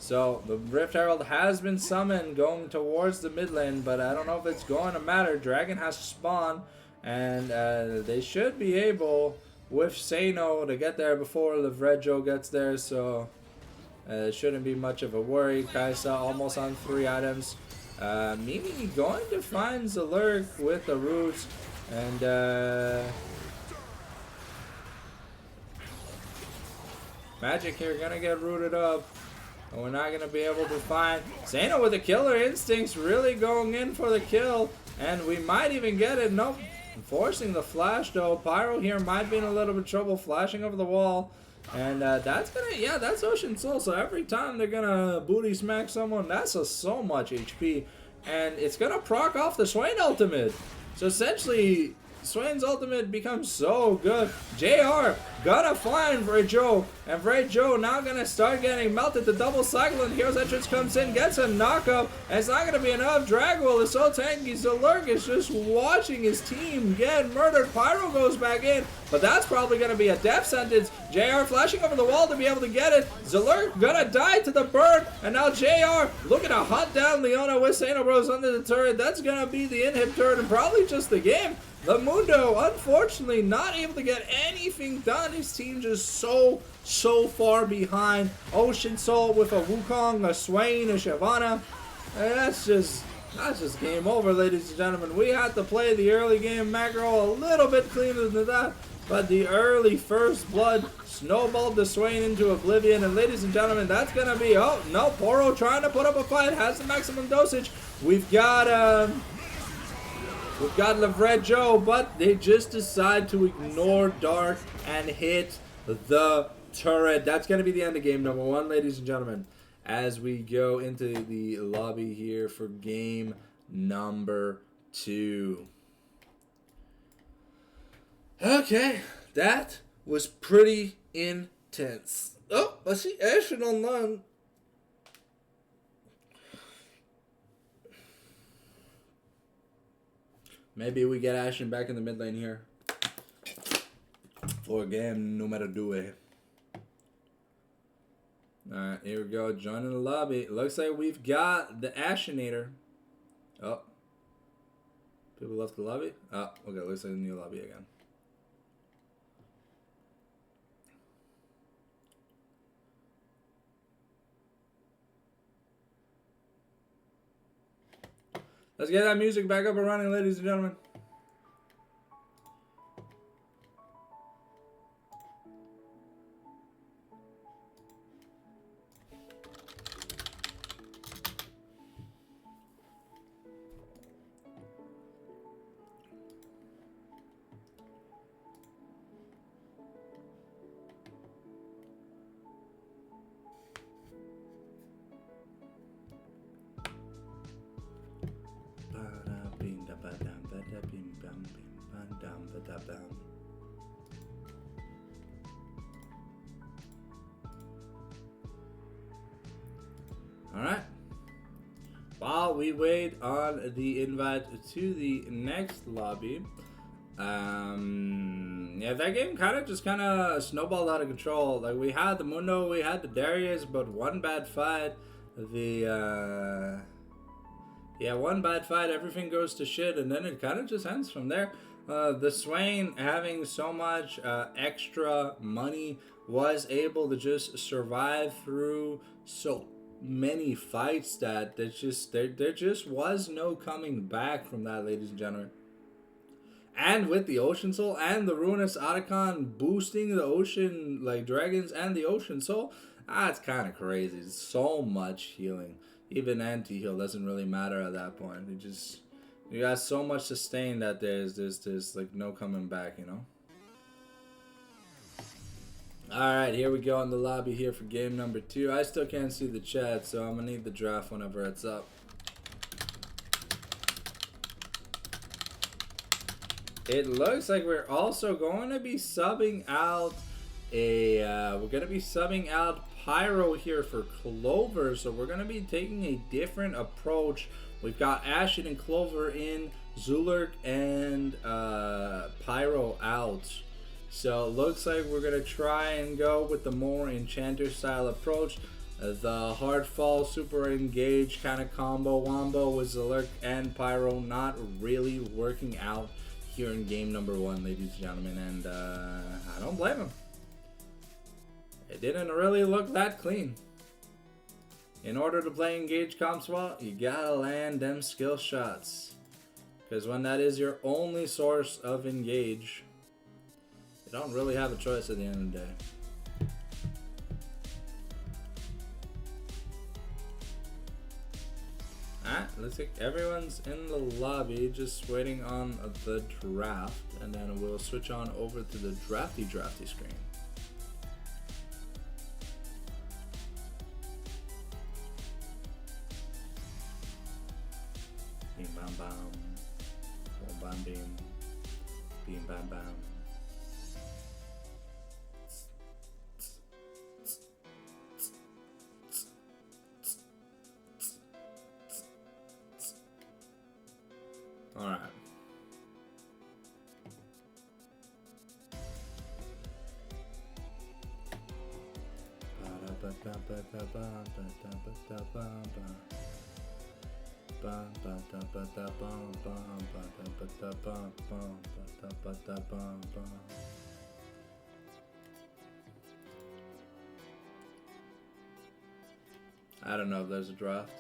So the Rift Herald has been summoned going towards the mid lane, but I don't know if it's going to matter. Dragon has to spawn, and they should be able, with Sano, to get there before the Vrejo gets there, so it shouldn't be much of a worry. Kaisa almost on 3 items. Mimi going to find Zalurk with the roots, and Magic here gonna get rooted up. And we're not gonna be able to find Sano with the killer instincts, really going in for the kill. And we might even get it. Nope. Forcing the flash though. Pyro here might be in a little bit of trouble flashing over the wall. And that's gonna, yeah, that's Ocean Soul. So every time they're gonna booty smack someone, that's so much HP. And it's gonna proc off the Swain ultimate. So essentially, Swain's ultimate becomes so good. JR gonna find Vrejo, and Vrejo now gonna start getting melted. The double cycle, and Hero's Entrance comes in, gets a knockup, and it's not gonna be enough. Dragwell is so tanky. Zalurk is just watching his team get murdered. Pyro goes back in, but that's probably gonna be a death sentence. JR flashing over the wall to be able to get it. Zalurk gonna die to the burn, and now JR looking to hunt down Leona with Sano Bros under the turret. That's gonna be the inhib turret, and probably just the game. The Mundo, unfortunately, not able to get anything done. His team just so far behind. Ocean Soul with a Wukong, a Swain, a Shyvana. That's just game over, ladies and gentlemen. We had to play the early game macro a little bit cleaner than that. But the early first blood snowballed the Swain into oblivion. And ladies and gentlemen, that's going to be, oh, no, Poro trying to put up a fight, has the maximum dosage. We've got Lavrejo, but they just decide to ignore Dark and hit the turret. That's going to be the end of game number 1, ladies and gentlemen, as we go into the lobby here for game number 2. Okay, that was pretty intense. Oh, I see Ashen online. Maybe we get Ashen back in the mid lane here for game numero 2. Alright, here we go. Joining the lobby. Looks like we've got the Ashenator. Oh. People left the lobby? Oh, okay. Looks like a new lobby again. Let's get that music back up and running, ladies and gentlemen. Alright. While we wait on the invite to the next lobby, yeah, that game kind of snowballed out of control. Like, we had the Mundo, we had the Darius, but one bad fight, one bad fight, everything goes to shit, and then it kind of just ends from there. The Swain, having so much extra money, was able to just survive through so many fights that there just was no coming back from that, ladies and gentlemen. And with the Ocean Soul and the Ruinous Otacon boosting the Ocean, like, Dragons and the Ocean Soul, that's kind of crazy. So much healing. Even anti-heal doesn't really matter at that point. You got so much sustain that there's like no coming back, you know? Alright, here we go in the lobby here for game number 2. I still can't see the chat, so I'm gonna need the draft whenever it's up. It looks like we're also going to be subbing out Pyro here for Clover, so we're going to be taking a different approach. We've got Ashen and Clover in, Zulurk and Pyro out. So it looks like we're going to try and go with the more Enchanter style approach. The hard fall, super engage kind of combo wombo with Zulurk and Pyro not really working out here in game number 1, ladies and gentlemen, and I don't blame him. It didn't really look that clean. In order to play engage comps well, you gotta land them skill shots, because when that is your only source of engage, you don't really have a choice at the end of the day. Alright, looks like everyone's in the lobby, just waiting on the draft, and then we'll switch on over to the drafty screen. Beam bam bam, boom bam beam, beam bam bam. Alright. I don't know if there's a draft.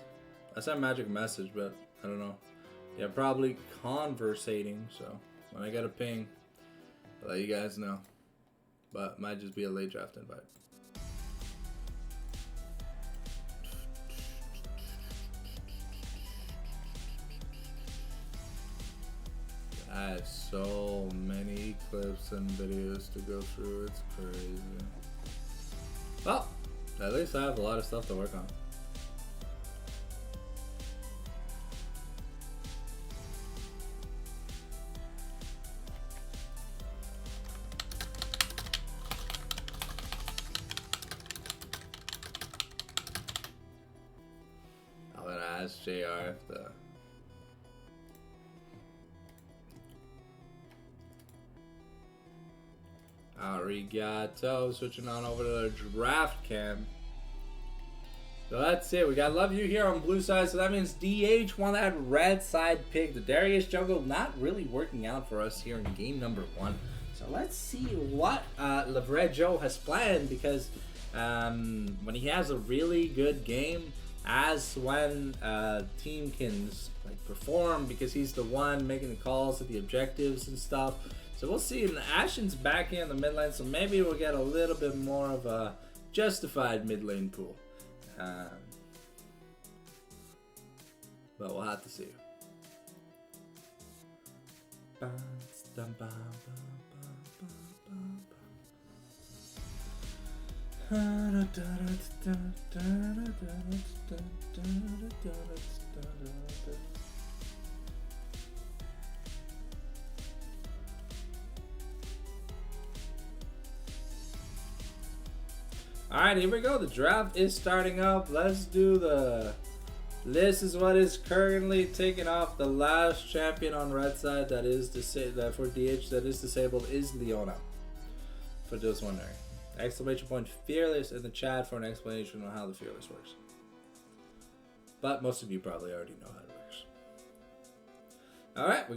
I sent Magic a message, but I don't know. Yeah, probably conversating, so when I get a ping, I'll let you guys know. But might just be a late draft invite. I have so many clips and videos to go through, it's crazy. Well, at least I have a lot of stuff to work on. JR if the arigato. Switching on over to the draft cam. So that's it. We got Love You here on blue side. So that means DH won that red side pick. The Darius jungle not really working out for us here in game number 1. So let's see what Lavrejo has planned, because when he has a really good game, as when team can like perform, because he's the one making the calls at the objectives and stuff. So we'll see. And Ashen's back in the mid lane, so maybe we'll get a little bit more of a justified mid lane pool. But we'll have to see. Alright, here we go. The draft is starting up. Let's do the... This is what is currently taking off. The last champion on red side that is for DH that is disabled is Leona. For those wondering. Exclamation point Fearless in the chat for an explanation on how the Fearless works. But most of you probably already know how it works. Alright,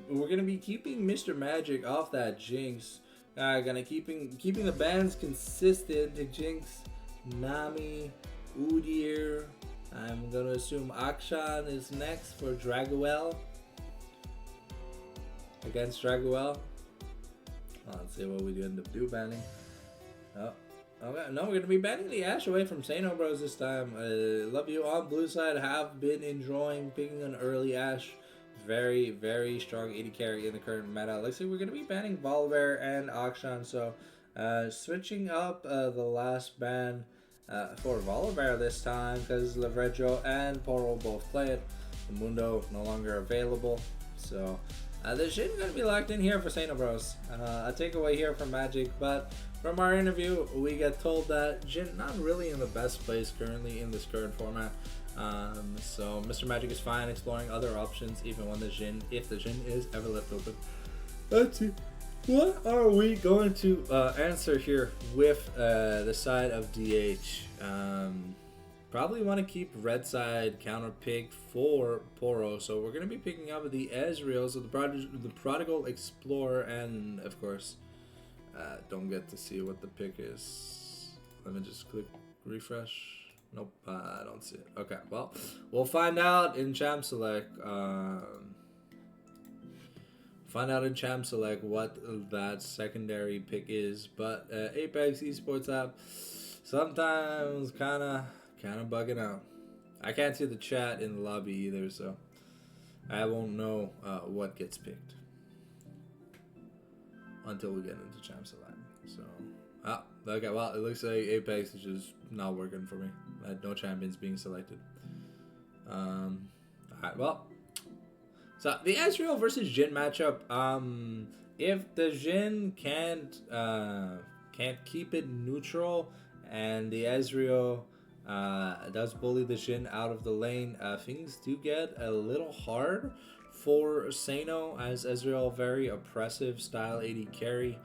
we're gonna be keeping Mr. Magic off that Jinx. Keeping the bans consistent. Jinx, Nami, Udyr. I'm gonna assume Akshan is next for Draguel. Against Draguel. Let's see what we end up banning. Oh, okay. No, we're gonna be banning the Ashe away from Sano Bros this time. Love you on blue side. Have been enjoying picking an early Ashe. Very, very strong AD carry in the current meta. Looks like we're going to be banning Volibear and Akshan. So, switching up the last ban for Volibear this time because Lavredjo and Poro both play it. The Mundo no longer available. So, the Jhin going to be locked in here for Sano Bros. A takeaway here from Magic, but from our interview, we get told that Jhin not really in the best place currently in this current format. So Mr. Magic is fine exploring other options even when the Jhin, if the Jhin is ever left open. Let's see. What are we going to answer here with the side of DH? Probably want to keep red side counter pick for Poro. So we're going to be picking up the Ezreal, so the Prodigal Explorer, and of course, don't get to see what the pick is. Let me just click refresh. Nope, I don't see it. Okay, well, we'll find out in Champ Select. Find out in Champ Select what that secondary pick is. But Apex Esports app sometimes kind of bugging out. I can't see the chat in the lobby either, so I won't know what gets picked until we get into Champ Select. So. Okay, well, it looks like Apex is just not working for me. I had no champions being selected. Alright, well. So, the Ezreal versus Jhin matchup. If the Jhin can't keep it neutral, and the Ezreal does bully the Jhin out of the lane, things do get a little hard for Sano, as Ezreal very oppressive style AD carry.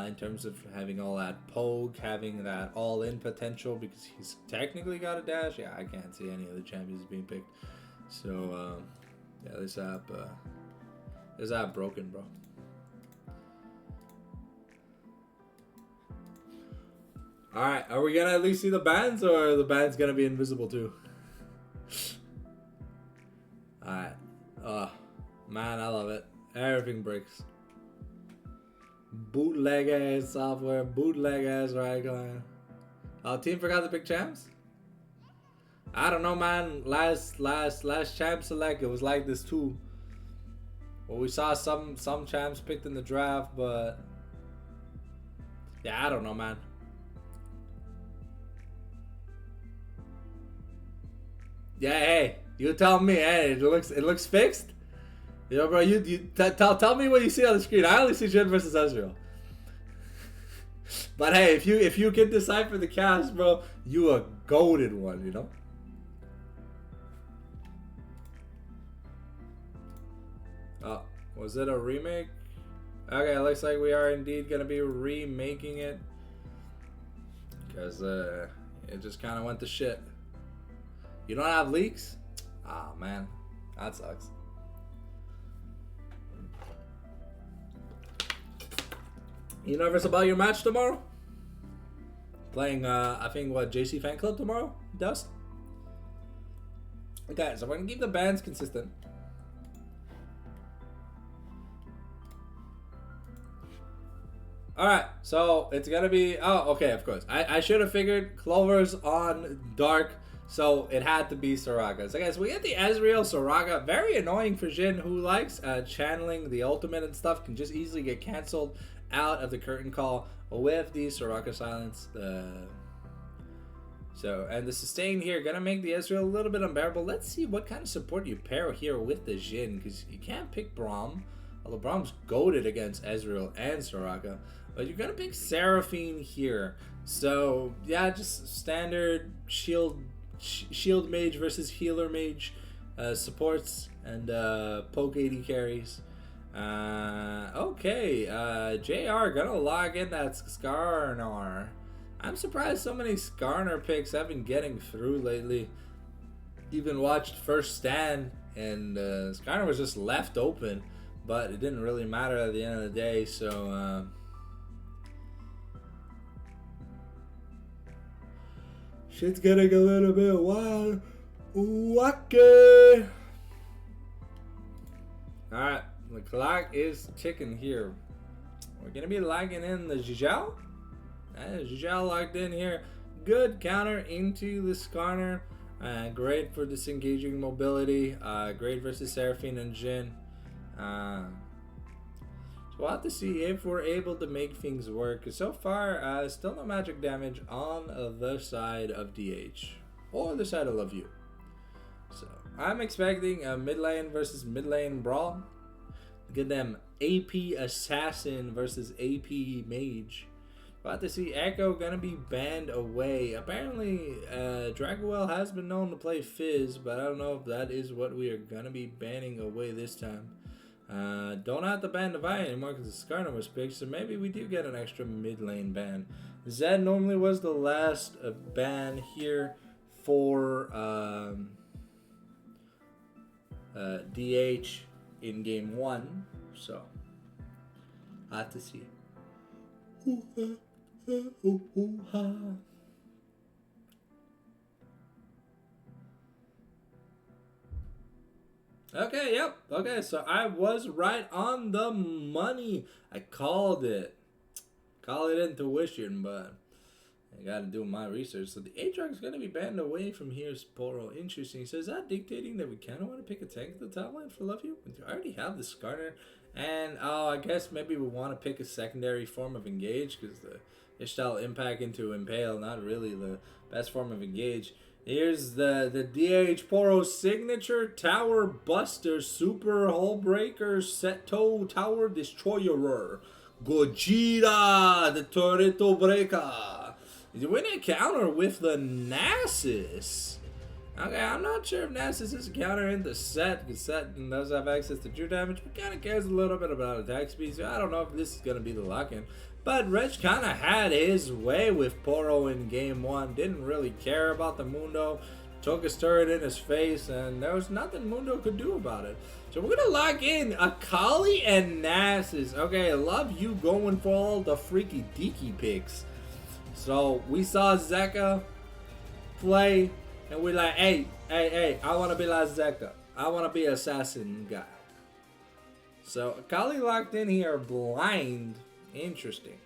In terms of having all that poke, having that all-in potential, because he's technically got a dash. Yeah, I can't see any other champions being picked. So, yeah, this app broken, bro. Alright, are we gonna at least see the bans, or are the bans gonna be invisible too? Alright. Man, I love it. Everything breaks. Bootleg ass software, bootleg ass right going. Team forgot to pick champs? I don't know, man. Last champ select, it was like this too. Well, we saw some champs picked in the draft, but yeah, I don't know, man. Yeah, hey, you tell me. Hey, it looks fixed. Yo, bro, tell me what you see on the screen. I only see Jhin versus Ezreal. But hey, if you can decipher the cast, bro, you a goated one, you know. Oh, was it a remake? Okay, it looks like we are indeed gonna be remaking it, because it just kind of went to shit. You don't have leaks? Ah, man, that sucks. You nervous about your match tomorrow? Playing, I think, what, JC Fan Club tomorrow? Dust? Okay, so we're going to keep the bans consistent. Alright, so it's going to be... Oh, okay, of course. I should have figured Clover's on Dark, so it had to be Soraka. So guys, we get the Ezreal Soraka. Very annoying for Jhin, who likes channeling the ultimate and stuff. Can just easily get cancelled out of the curtain call with the Soraka silence. And the sustain here gonna make the Ezreal a little bit unbearable. Let's see what kind of support you pair here with the Jhin, because you can't pick Braum. Although Brahm's goated against Ezreal and Soraka. But you're going to pick Seraphine here. So, yeah, just standard shield mage versus healer mage supports and poke AD carries. Okay, JR gonna log in that Skarner. I'm surprised so many Skarner picks I've been getting through lately. Even watched First Stand, and Skarner was just left open, but it didn't really matter at the end of the day, so shit's getting a little bit wild. Wacky! Alright, the clock is ticking here. We're gonna be logging in the Zhao. Zhao logged in here. Good counter into the Skarner. Great for disengaging mobility. Great versus Seraphine and Jhin. So we'll have to see if we're able to make things work. So far, still no magic damage on the side of DH. Or the side of Love You. So I'm expecting a mid lane versus mid lane brawl. Get them AP Assassin versus AP Mage. About to see Echo gonna be banned away. Apparently, Draguel has been known to play Fizz, but I don't know if that is what we are gonna be banning away this time. Don't have to ban Divine anymore because the Skarner was picked, so maybe we do get an extra mid lane ban. Zed normally was the last ban here for DH in game 1, so I have to see. Okay, yep. Okay, so I was right on the money. I called it. Call it intuition, but I gotta do my research. So the Aatrox is gonna be banned away from here, Sporo. Interesting. So is that dictating that we kinda wanna pick a tank at the top line for Love You? I already have the Skarner. And I guess maybe we wanna pick a secondary form of engage, because the Ishtal impact into Impale, not really the best form of engage. Here's the DH Poro signature Tower Buster Super Hull Breaker Seto Tower Destroyer. Gojira, the Torito Breaker. You win a counter with the Nasus. Okay, I'm not sure if Nasus is a counter in the set, because set does have access to true damage, but kind of cares a little bit about attack speed, so I don't know if this is going to be the lock-in. But Rich kind of had his way with Poro in game 1, didn't really care about the Mundo, took his turret in his face, and there was nothing Mundo could do about it. So we're going to lock in Akali and Nasus. Okay, I love you going for all the freaky deaky picks. So we saw Zeka play, and we're like, hey, I want to be like Zeka. I want to be an assassin guy. So Akali locked in here blind. Interesting.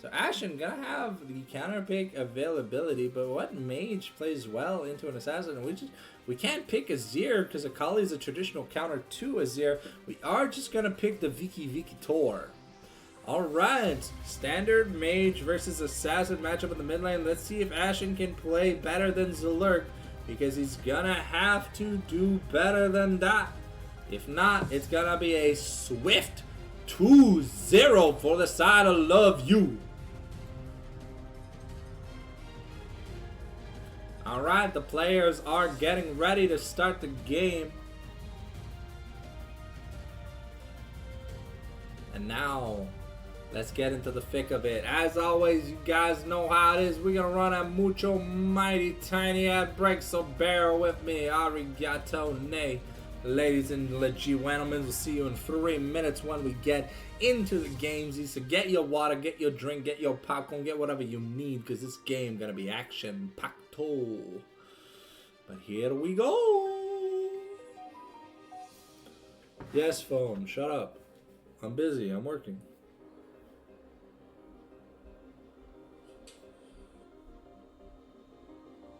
So Ashen gonna have the counter pick availability, but what mage plays well into an assassin? We can't pick Azir because Akali is a traditional counter to Azir. We are just gonna pick the Viki Tor. Alright, standard mage versus assassin matchup in the mid lane. Let's see if Ashen can play better than Zerlurk, because he's gonna have to do better than that. If not, it's gonna be a swift 2-0 for the side of Love You. Alright, the players are getting ready to start the game. And now, let's get into the thick of it. As always, you guys know how it is. We're going to run a mucho mighty tiny ad break, so bear with me. Arigato ne. Ladies and gentlemen, we'll see you in 3 minutes when we get into the games. So get your water, get your drink, get your popcorn, get whatever you need, because this game going to be action-packed. But here we go. Yes, phone, shut up. I'm busy, I'm working.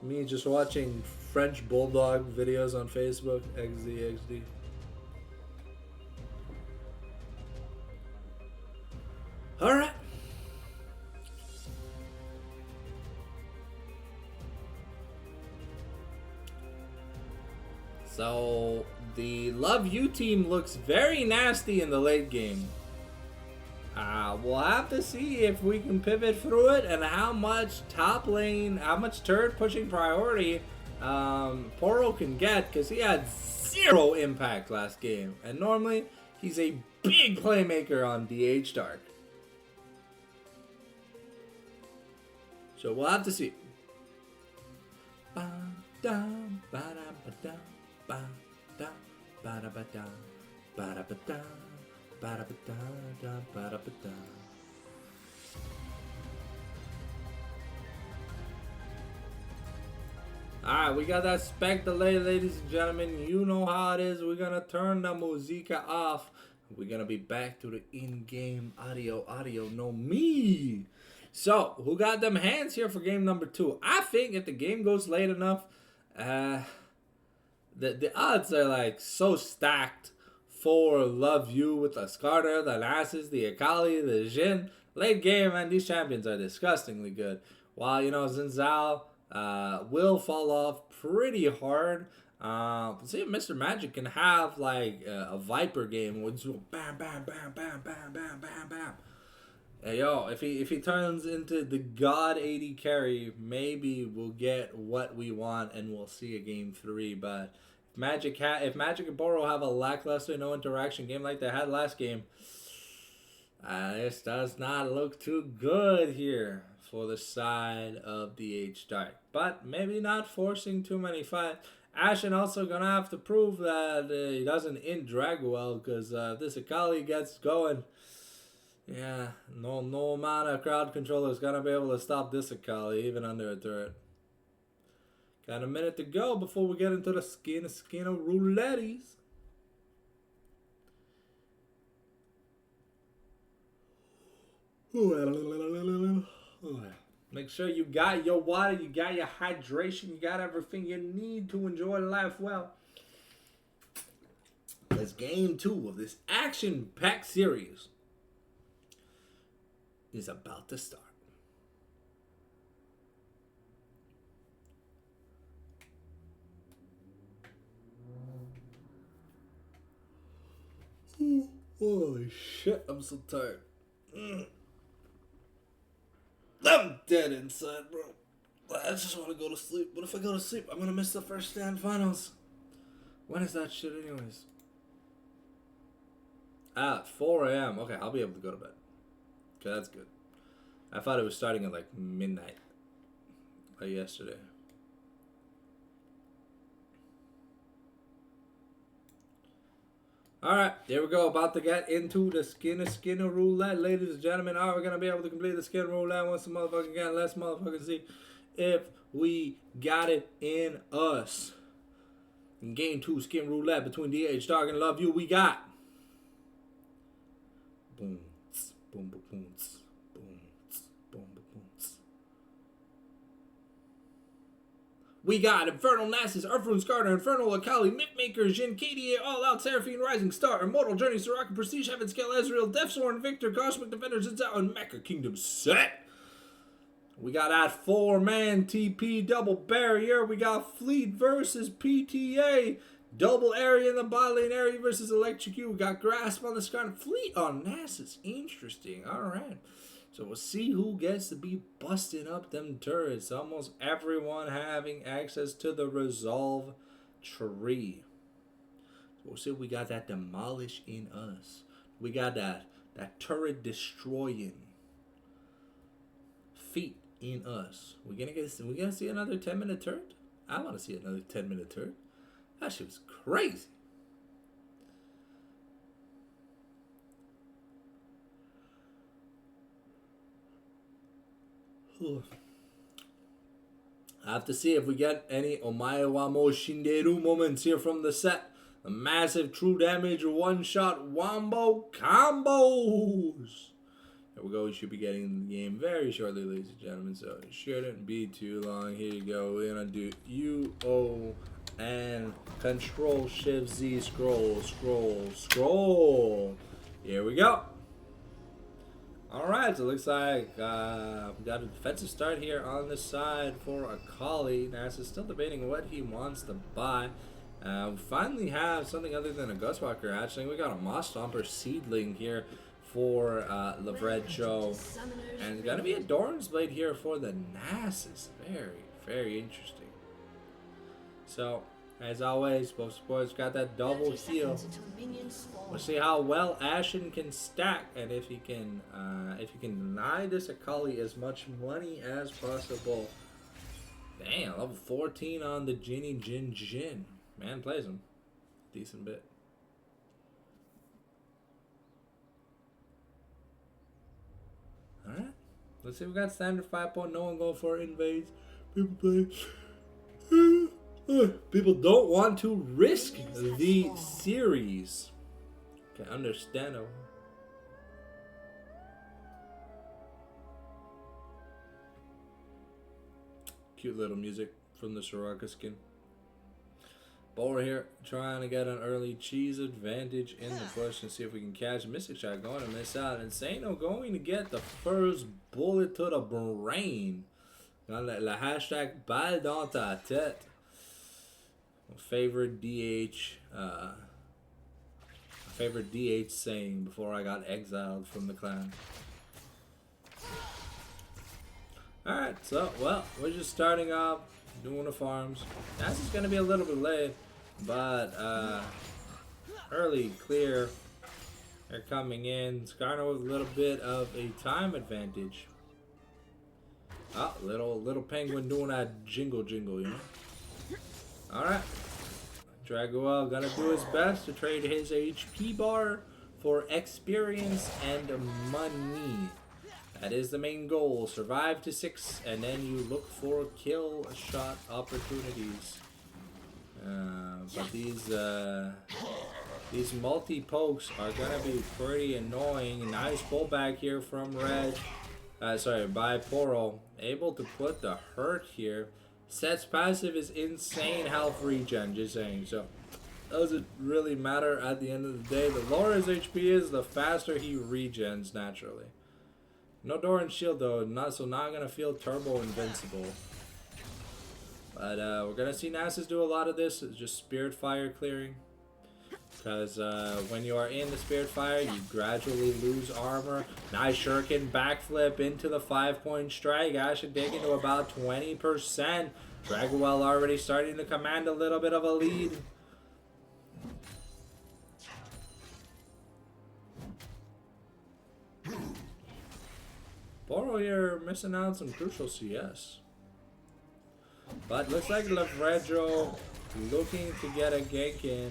Me just watching French Bulldog videos on Facebook. XD. Alright. So, The Love You team looks very nasty in the late game. We'll have to see if we can pivot through it and how much top lane, how much turret pushing priority Poro can get, because he had 0 impact last game. And normally, he's a big playmaker on DH Dark. So we'll have to see. Alright, we got that spec delay, ladies and gentlemen. You know how it is. We're gonna turn the musica off. We're gonna be back to the in-game audio. No me. So, who got them hands here for game number 2? I think if the game goes late enough, the odds are like so stacked for Love You with the Skarner, the Nasus, the Akali, the Jhin. Late game, man, these champions are disgustingly good. While, you know, Zinzal will fall off pretty hard. See if Mr. Magic can have like a Viper game where it's bam, bam, bam, bam, bam, bam, bam, bam. Hey, yo, if he turns into the God 80 carry, maybe we'll get what we want and we'll see a game 3. But if Magic and Boro have a lackluster no interaction game like they had last game, this does not look too good here for the side of the H Dark. But maybe not forcing too many fights. Ashen also gonna have to prove that he doesn't drag well, because if this Akali gets going, yeah, no amount of crowd control is gonna be able to stop this Akali, even under a turret. Got a minute to go before we get into the skin of rouletties. Make sure you got your water, you got your hydration, you got everything you need to enjoy life well. This game 2 of this action-packed series is about to start. Holy shit, I'm so tired. I'm dead inside, bro. I just want to go to sleep. But if I go to sleep, I'm going to miss the first stand finals. When is that shit anyways? 4 a.m. Okay, I'll be able to go to bed. Okay, that's good. I thought it was starting at like midnight. Like yesterday. Alright, there we go. About to get into the skinner roulette, ladies and gentlemen. Are we going to be able to complete the skin roulette once the motherfucking get? Let's motherfucking see if we got it in us. In game 2, skin roulette between DH Dark and Love You, we got. Boom, boom, boom, boom, boom, boom, boom. We got Infernal Nasus, Earthrune's Skarner, Infernal Akali, Mythmaker, Jhin, KDA, All Out, Seraphine, Rising Star, Immortal Journey, Soraka, Prestige, Heaven Scale, Ezreal, Deathsworn, Victor, Cosmic Defender, Zinzao, and Mecha Kingdom set. We got that 4-man TP double barrier. We got Fleet versus PTA. Double area in the bot lane, area versus Electrocute. We got Grasp on the Skarner, Fleet on Nasus. Interesting. Alright. So we'll see who gets to be busting up them turrets. Almost everyone having access to the Resolve tree. So we'll see if we got that Demolish in us. We got that turret destroying feat in us. We gonna see another 10-minute turret? I want to see another 10-minute turret. That shit was crazy. I have to see if we get any Omae wa mo Shinderu moments here from the set. The massive true damage one-shot wombo combos. There we go. We should be getting the game very shortly, ladies and gentlemen. So it shouldn't be too long. Here you go. We're going to do UO and Control Shift Z. Scroll. Here we go. Alright, so it looks like we got a defensive start here on the side for Akali. Nasus still debating what he wants to buy. We finally have something other than a Ghostwalker hatchling. We got a Moss Stomper seedling here for Lavredjo. And it's going to be a Doran's Blade here for the Nasus. Very, very interesting. So, as always, both sports got that double heal. We'll see how well Ashen can stack, and if he can deny this Akali as much money as possible. Damn, level 14 on the Jinny Jin. Man plays him decent bit. All right, let's see. We got standard 5.0 and going for invades. People play. People don't want to risk the series. Can understand them. Cute little music from the Soraka skin. Bowler here trying to get an early cheese advantage in the push and see if we can catch a Mystic Shot. Going to miss out. Insano going to get the first bullet to the brain. La hashtag balle dans ta tête. Favorite DH saying before I got exiled from the clan. Alright, so, well, we're just starting off doing the farms. This is going to be a little bit late, but early clear. They're coming in. Skarner with a little bit of a time advantage. Oh, little penguin doing that jingle, you know. Alright. Draguel gonna do his best to trade his HP bar for experience and money. That is the main goal. Survive to 6, and then you look for kill shot opportunities. But these multi pokes are gonna be pretty annoying. Nice pullback here from Red. By Poro. Able to put the hurt here. Set's passive is insane health regen, just saying. So, doesn't really matter at the end of the day. The lower his HP is, the faster he regens naturally. No Doran shield though, not gonna feel turbo invincible. But we're gonna see Nasus do a lot of this. It's just Spirit Fire clearing. Because when you are in the Spirit Fire, you gradually lose armor. Nice shuriken backflip into the 5-point strike. Ashen taking to about 20%. Draguel already starting to command a little bit of a lead. Boro here missing out some crucial CS. But looks like Lavredjo looking to get a gank in.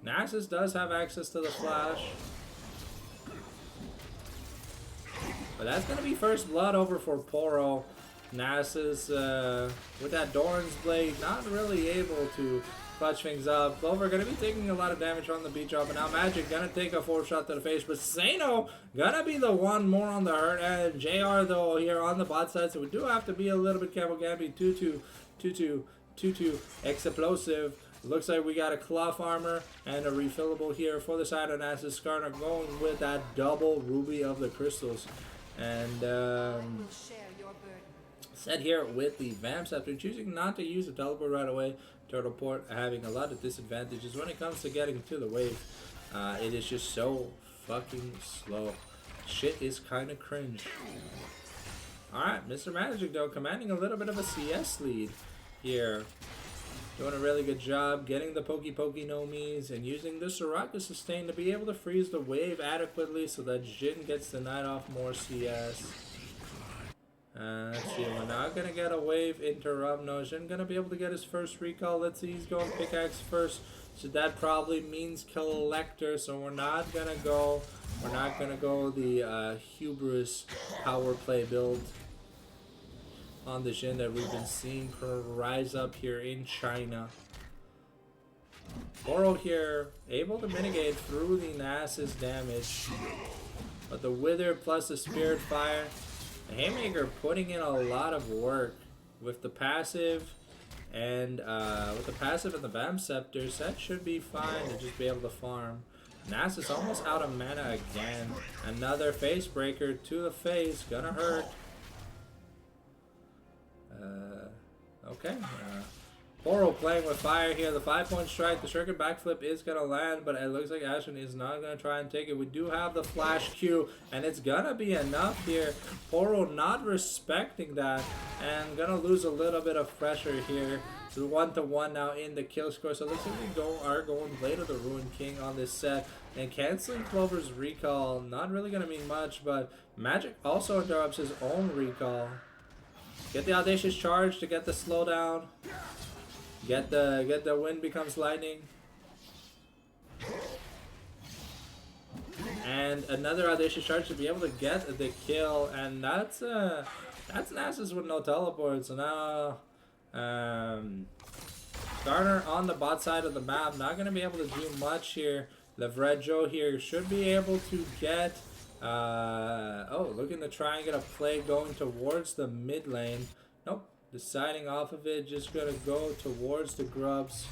Nasus does have access to the flash. But that's going to be first blood over for Poro. Nasus, with that Doran's Blade, not really able to clutch things up. Clover going to be taking a lot of damage on the beat drop. And now Magic going to take a 4-shot to the face. But Sano going to be the one more on the hurt. And JR, though, here on the bot side. So we do have to be a little bit careful. Gabby, 2-2, explosive. Looks like we got a cloth armor and a refillable here for the side of Nasus. Skarner going with that double Ruby of the Crystals. And set here with the Vamps after choosing not to use the teleport right away. Turtleport having a lot of disadvantages when it comes to getting to the wave. It is just so fucking slow. Shit is kind of cringe. Alright, Mr. Magic though commanding a little bit of a CS lead here. Doing a really good job getting the Pokey Nomies and using the Soraka sustain to be able to freeze the wave adequately so that Jin gets the night off more CS. Let's see, we're not going to get a wave interrupt. No, Jin going to be able to get his first recall. Let's see, he's going pickaxe first. So that probably means collector. So we're not going to go the hubris power play build on the Jin that we've been seeing rise up here in China. Boro here able to mitigate through the Nasus damage, but the Wither plus the Spirit Fire, the Haymaker putting in a lot of work with the passive and the Vamp Scepter. Set should be fine to just be able to farm. Nasus almost out of mana again. Another face breaker to the face, gonna hurt. Okay. Poro playing with fire here. The 5-point strike. The shuriken backflip is going to land, but it looks like Ashen is not going to try and take it. We do have the flash Q, and it's going to be enough here. Poro not respecting that, and going to lose a little bit of pressure here. So 1-1 now in the kill score. So it looks like we are going Blade of the Ruined King on this set. And canceling Clover's recall, not really going to mean much, but Magic also interrupts his own recall. Get the Audacious Charge to get the slowdown. Get the wind becomes lightning. And another Audacious Charge to be able to get the kill. And that's Nasus with no teleport. So now Garner on the bot side of the map, not going to be able to do much here. Levredjo here should be able to get looking to try and get a play going towards the mid lane. Nope, deciding off of it, just gonna go towards the grubs.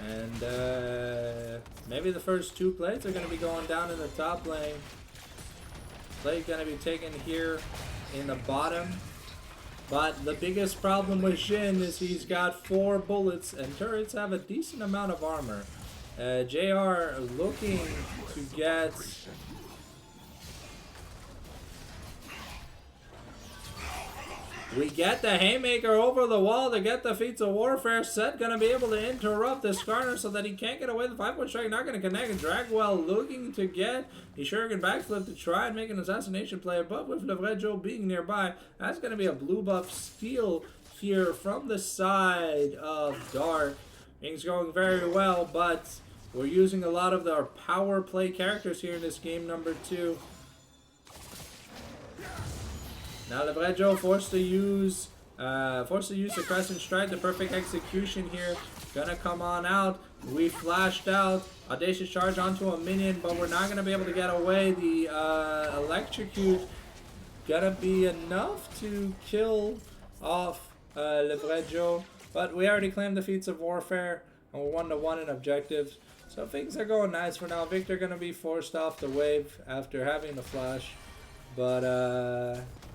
And maybe the first 2 plates are gonna be going down in the top lane. Play gonna be taken here in the bottom. But the biggest problem with Shin is he's got 4 bullets, and turrets have a decent amount of armor. JR looking to get... We get the Haymaker over the wall to get the Feats of Warfare. Set gonna be able to interrupt the Skarner so that he can't get away. The 5-point strike not gonna connect. And Dragwell looking to get the Shuriken backflip to try and make an assassination play. But with Levredjo being nearby, that's gonna be a blue buff steal here from the side of Dark. Things going very well, but we're using a lot of our power play characters here in this game number 2. Now Levredjo forced to use the Crescent Strike, the perfect execution here. Gonna come on out. We flashed out. Audacious Charge onto a minion, but we're not gonna be able to get away. The Electrocute gonna be enough to kill off Levredjo. But we already claimed the Feats of Warfare, and we're 1-1 in objectives. So things are going nice for now. Victor gonna be forced off the wave after having the flash. But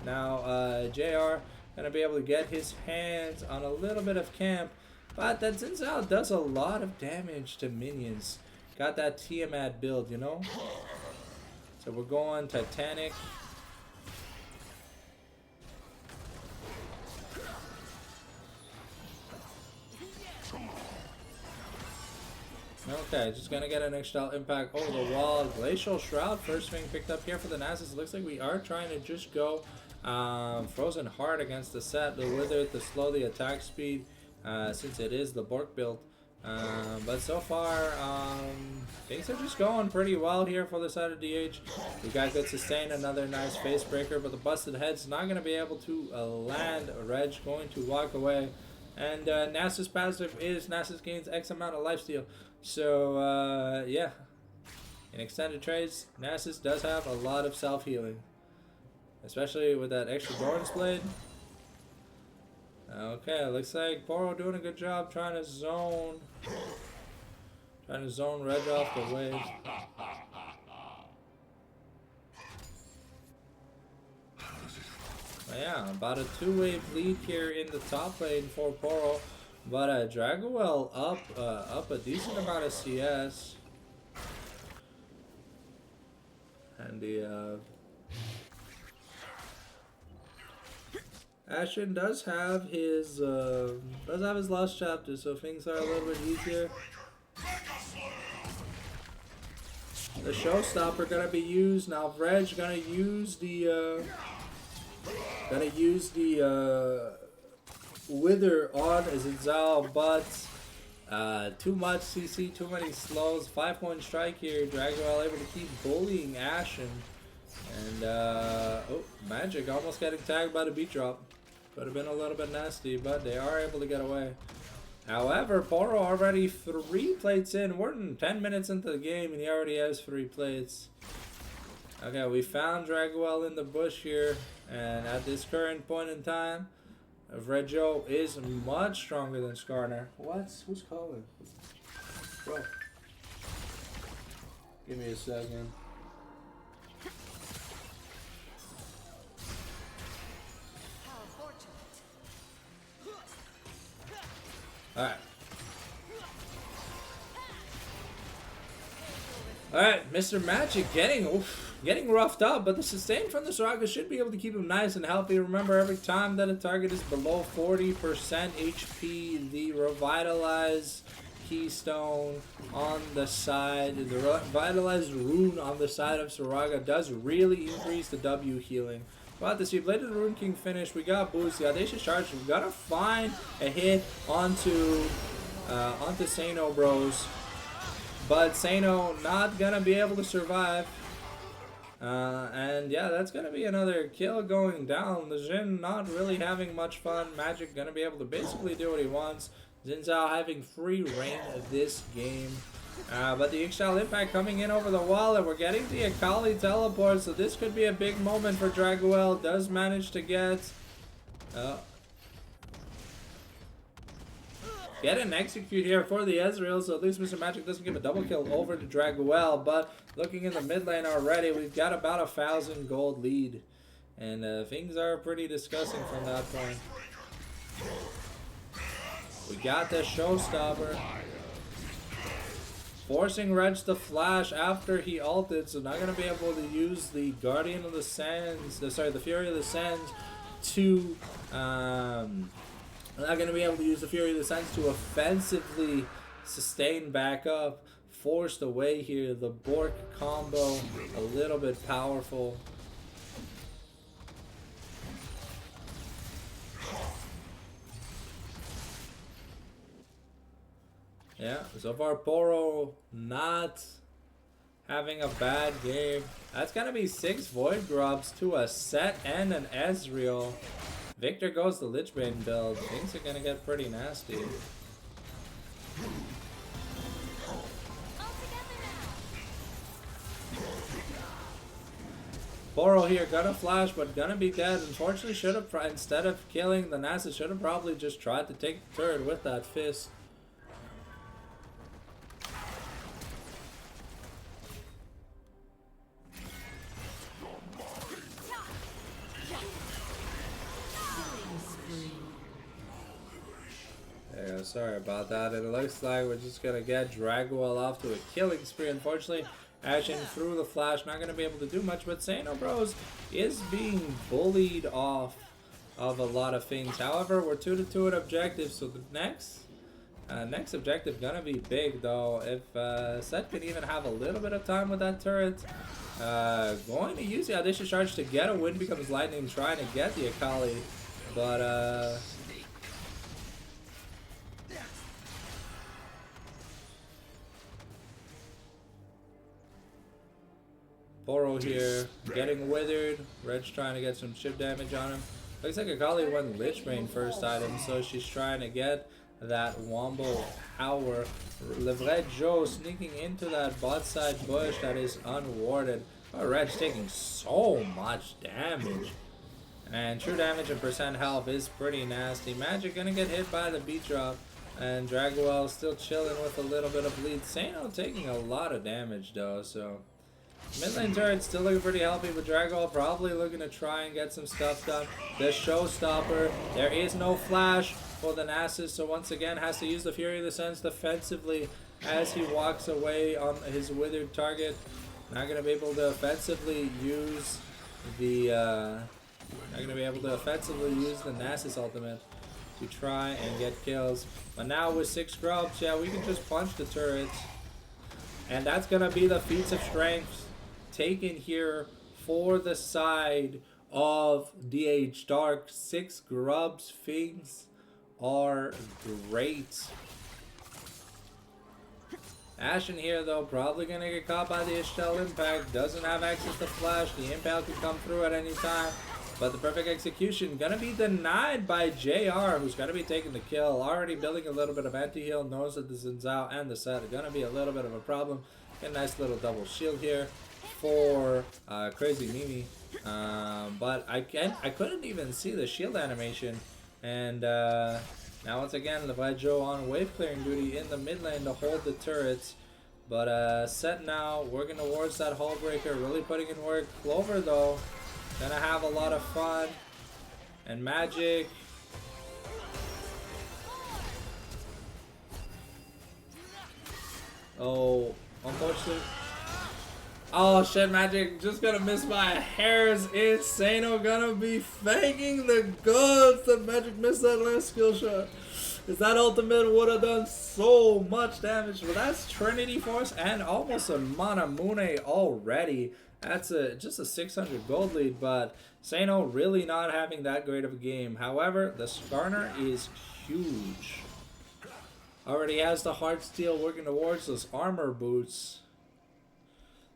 now JR gonna be able to get his hands on a little bit of camp. But that Xin Zhao does a lot of damage to minions. Got that Tiamat build, you know? So we're going Titanic. Okay, just gonna get an extra impact over the wall. Glacial Shroud, first swing picked up here for the Nasus. Looks like we are trying to just go Frozen Heart against the set. The Wither to slow the attack speed since it is the Bork build. But so far, things are just going pretty well here for the side of DH. We got good sustain, another nice face breaker, but the Busted Head's not going to be able to land. Reg going to walk away. And Nasus passive is Nasus gains X amount of lifesteal. So, yeah. In extended trades, Nasus does have a lot of self-healing. Especially with that extra Doran's Blade. Okay, looks like Poro doing a good job trying to zone Reg off the wave. But yeah, about a 2-wave lead here in the top lane for Poro. But Dragowell up a decent amount of CS. And the Ashen does have his last chapter, so things are a little bit easier. The Showstopper gonna be used now. Reg gonna use the Wither on Zinzao, but too much CC, too many slows. 5-point strike here. Dragwell able to keep bullying Ashen. And, oh, Magic almost getting tagged by the beat drop. Could have been a little bit nasty, but they are able to get away. However, Poro already 3 plates in. We're 10 minutes into the game, and he already has 3 plates. Okay, we found Dragwell in the bush here, and at this current point in time, Reggio is much stronger than Skarner. Who's calling? Bro. Give me a second. Alright. Alright, Mr. Magic getting roughed up, but the sustain from the Soraka should be able to keep him nice and healthy. Remember, every time that a target is below 40% HP, the Revitalize Keystone on the side, the Revitalized Rune on the side of Soraka does really increase the W healing. But to see Blade of the Rune King finish, we got boost, the Audacious Charge, we gotta find a hit onto Sano Bros. But Sano not gonna be able to survive. And yeah, that's gonna be another kill going down. The Jin not really having much fun. Magic gonna be able to basically do what he wants. Xin Zhao having free reign of this game. But the Ixchel Impact coming in over the wall, and we're getting the Akali teleport, so this could be a big moment for Draguel. Does manage to get an execute here for the Ezreal, so at least Mr. Magic doesn't give a double kill over to Draguel. But looking in the mid lane already, we've got about 1,000 gold lead, and things are pretty disgusting from that point. We got the Showstopper forcing Reg to flash after he ulted, so not going to be able to use the Guardian of the Sands, the Fury of the Sands to, not going to be able to use the Fury of the Sands to offensively sustain back up. Forced away here, the Bork combo, a little bit powerful. Yeah, so far Poro not having a bad game. That's gonna be 6 Void Grubs to a Set and an Ezreal. Victor goes the Lichbane build. Things are gonna get pretty nasty. Poro here gonna flash, but gonna be dead. Unfortunately, should have, instead of killing the Nasus, should have probably just tried to take the turret with that fist. Yeah, sorry about that. And it looks like we're just gonna get Draguel off to a killing spree. Unfortunately, Ashen through the flash, not gonna be able to do much. But Sano Bros is being bullied off of a lot of things. However, we're 2-2 at objective, so the next objective gonna be big though. If Set can even have a little bit of time with that turret, going to use the Audacious Charge to get a win becomes Lightning, trying to get the Akali, but Poro here getting withered. Red's trying to get some chip damage on him. Looks like Akali went Lichbane first item, so she's trying to get that Wombo power. Levred Joe sneaking into that bot side bush that is unwarded. Oh, Red's taking so much damage. And true damage and percent health is pretty nasty. Magic gonna get hit by the beat drop. And Draguel still chilling with a little bit of bleed. Sano taking a lot of damage though, so mid lane turret still looking pretty healthy, but Draguel probably looking to try and get some stuff done. The Showstopper, there is no flash for the Nasus, so once again has to use the Fury of the Sands defensively as he walks away on his withered target. Not gonna be able to offensively use the Nasus ultimate to try and get kills. But now with 6 grubs, yeah, we can just punch the turrets. And that's gonna be the feats of strength taken here for the side of DH Dark. 6 grubs, things are great. Ashen here though, probably gonna get caught by the Ixchel Impact. Doesn't have access to flash. The impact could come through at any time. But the perfect execution gonna be denied by JR, who's gonna be taking the kill. Already building a little bit of anti-heal. Knows that the Xin Zhao and the Set are gonna be a little bit of a problem. Get a nice little double shield here for Crazy Mimi. But I couldn't even see the shield animation. And now once again, Levajo on wave clearing duty in the mid lane to hold the turrets. But Set now working towards that hull breaker, really putting in work. Clover though, gonna have a lot of fun. And Magic Oh, unfortunately. Oh shit, Magic just gonna miss by hairs. Insano gonna be faking the goods. The Magic missed that last skill shot. Because that ultimate would have done so much damage. But that's Trinity Force and almost a Manamune already. That's just a 600 gold lead, but Sano really not having that great of a game. However, the Skarner is huge. Already has the Heart Steel working towards those armor boots.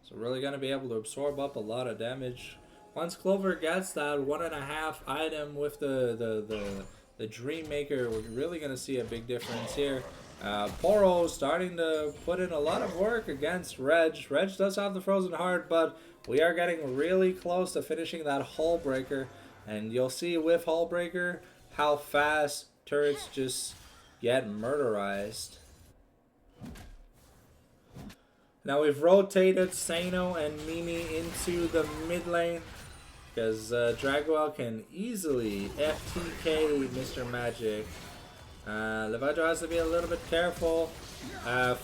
So really going to be able to absorb up a lot of damage. Once Clover gets that 1.5 item with the Dream Maker, we're really going to see a big difference here. Poro starting to put in a lot of work against Reg. Reg does have the Frozen Heart, but we are getting really close to finishing that Hull Breaker. And you'll see with Hull Breaker how fast turrets just get murderized. Now we've rotated Sano and Mimi into the mid lane because Dragwell can easily FTK Mr. Magic. Levajo has to be a little bit careful,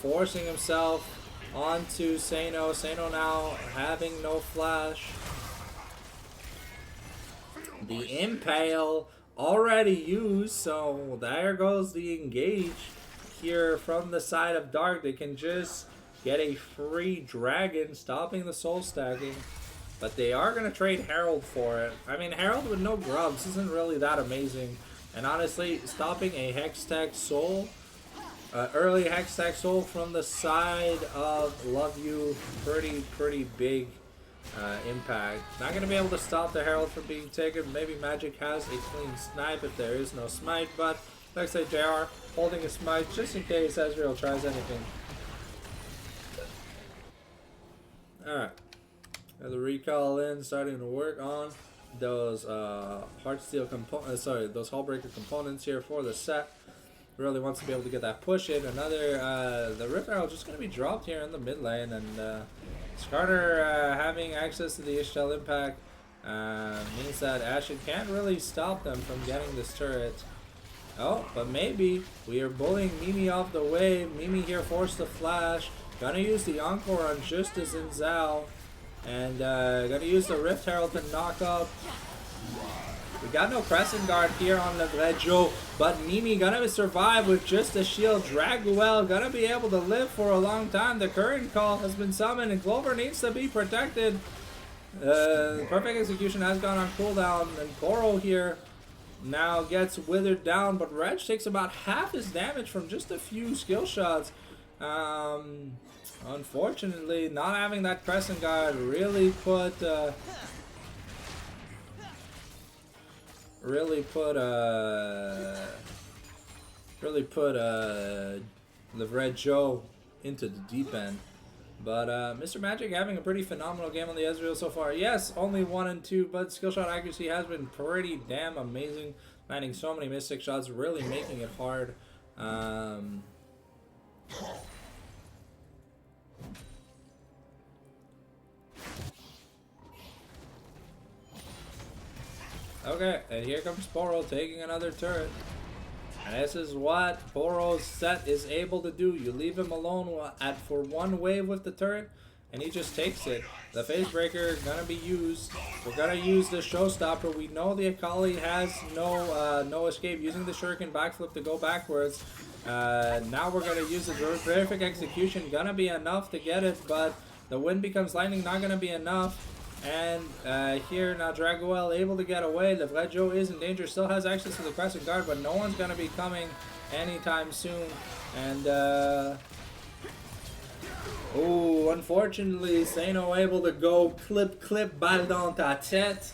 forcing himself onto Sano. Sano now having no flash. The Impale already used, so there goes the engage here from the side of Dark. They can just get a free dragon, stopping the soul stacking. But they are going to trade Herald for it. I mean, Herald with no grubs isn't really that amazing. And honestly, stopping a Hextech Soul, early Hextech Soul from the side of Love You, pretty big impact. Not going to be able to stop the Herald from being taken. Maybe Magic has a clean snipe if there is no smite. But, like I say, JR holding a smite just in case Ezreal tries anything. Alright, the recall in, starting to work on those Heartsteel components, those Hullbreaker components here for the set. Really wants to be able to get that push in. Another, the Rift Arrow just going to be dropped here in the mid lane, and Skarner having access to the Ishtel Impact means that Ashen can't really stop them from getting this turret. Oh, but maybe we are bullying Mimi off the wave. Mimi here forced the flash. Gonna use the Encore on just as in Zhao. And gonna use the Rift Herald to knock up. We got no Crescent Guard here on the Leggio, but Mimi gonna survive with just a shield. Draguel gonna be able to live for a long time. The current call has been summoned and Clover needs to be protected. Perfect Execution has gone on cooldown, and Poro here now gets withered down, but Reg takes about half his damage from just a few skill shots. Unfortunately, not having that Crescent Guard really put the Red Joe into the deep end. But Mr. Magic having a pretty phenomenal game on the Ezreal so far. Yes, only 1 and 2, but skill shot accuracy has been pretty damn amazing. Landing so many Mystic shots, really making it hard. Okay, and here comes Poro taking another turret. And this is what Poro's set is able to do. You leave him alone for one wave with the turret, and he just takes it. The Phase Breaker gonna be used. We're gonna use the Showstopper. We know the Akali has no escape. Using the Shuriken backflip to go backwards. Now we're gonna use the Perfect Execution. Gonna be enough to get it, but the wind becomes lightning. Not gonna be enough. And here now Draguel able to get away. The Leggio is in danger, still has access to the Crescent Guard, but no one's going to be coming anytime soon. And oh, unfortunately, Sano able to go clip balle dans ta tête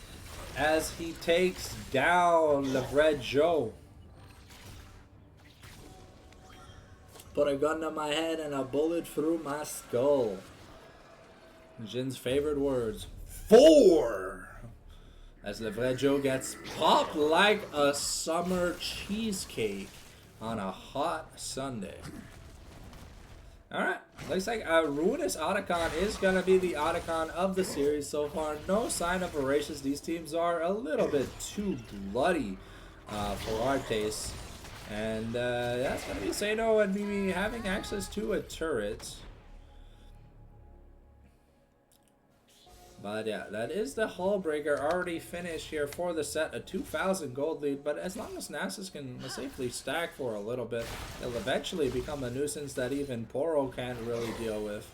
as he takes down the Leggio. Put a gun to my head and a bullet through my skull. Jin's favorite words. 4! As Leggio gets popped like a summer cheesecake on a hot Sunday. Alright, looks like Ruinous Otacon is going to be the Otacon of the series so far. No sign of Voracious. These teams are a little bit too bloody for our taste. And that's going to be Sano and Mimi having access to a turret. But yeah, that is the hull breaker already finished here for the set. A 2,000 gold lead, but as long as Nasus can safely stack for a little bit, it'll eventually become a nuisance that even Poro can't really deal with.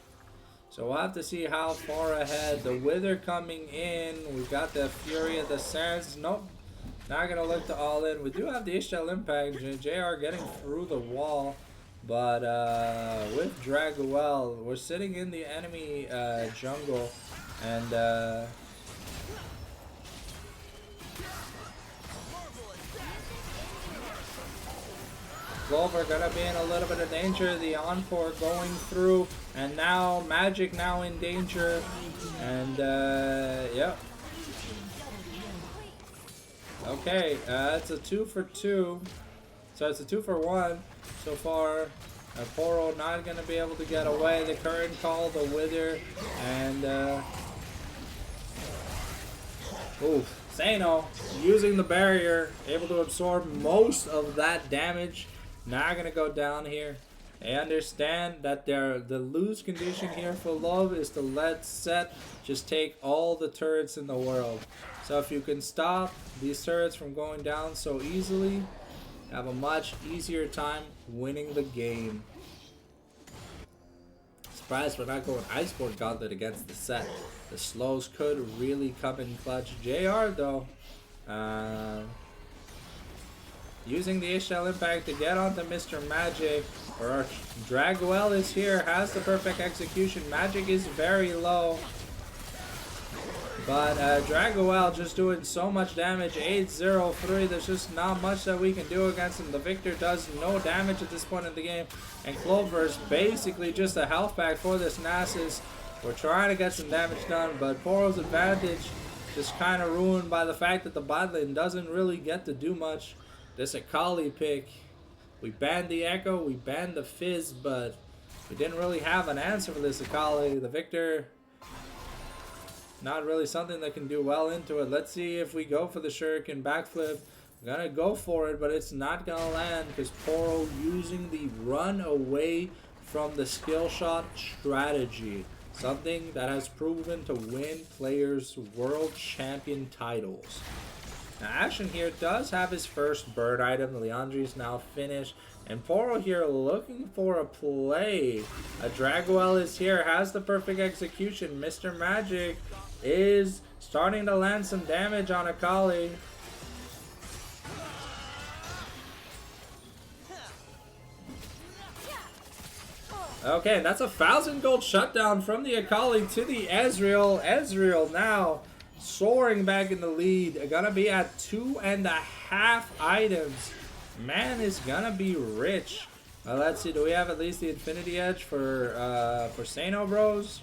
So we'll have to see how far ahead. The Wither coming in. We've got the Fury of the Sands. Nope. Not going to look to all in. We do have the HL Impact. JR getting through the wall. But with Draguel, we're sitting in the enemy jungle. And Clover gonna be in a little bit of danger. The Encore going through, and now Magic now in danger. And yep. Okay, it's a 2 for 2. So it's a 2 for 1 so far. Poro not gonna be able to get away. The current call, the Wither, and oof. Sano using the barrier, able to absorb most of that damage. Not gonna go down here. They understand that the lose condition here for Love is to let Set just take all the turrets in the world. So if you can stop these turrets from going down so easily, have a much easier time winning the game. Surprised we're not going Iceport Gauntlet against the Set. The slows could really come in clutch. JR though, using the HL Impact to get onto Mr. Magic. Or Draguel is here, has the perfect execution. Magic is very low. But Draguel just doing so much damage. 8-0-3. There's just not much that we can do against him. The Victor does no damage at this point in the game. And Clover is basically just a health pack for this Nasus. We're trying to get some damage done, but Poro's advantage just kind of ruined by the fact that the bot lane doesn't really get to do much. This Akali pick. We banned the Echo, we banned the Fizz, but we didn't really have an answer for this Akali. The Victor, not really something that can do well into it. Let's see if we go for the Shuriken backflip. We're gonna go for it, but it's not gonna land because Poro using the run away from the skill shot strategy. Something that has proven to win players world champion titles. Now Ashen here does have his first bird item. Leandri's now finished. And Poro here looking for a play. A Draguel is here, has the perfect execution. Mr. Magic is starting to land some damage on Akali. Okay, and that's 1,000 gold shutdown from the Akali to the Ezreal. Ezreal now soaring back in the lead. Gonna be at 2.5 items. Man is gonna be rich. Let's see, do we have at least the Infinity Edge for Sano Bros?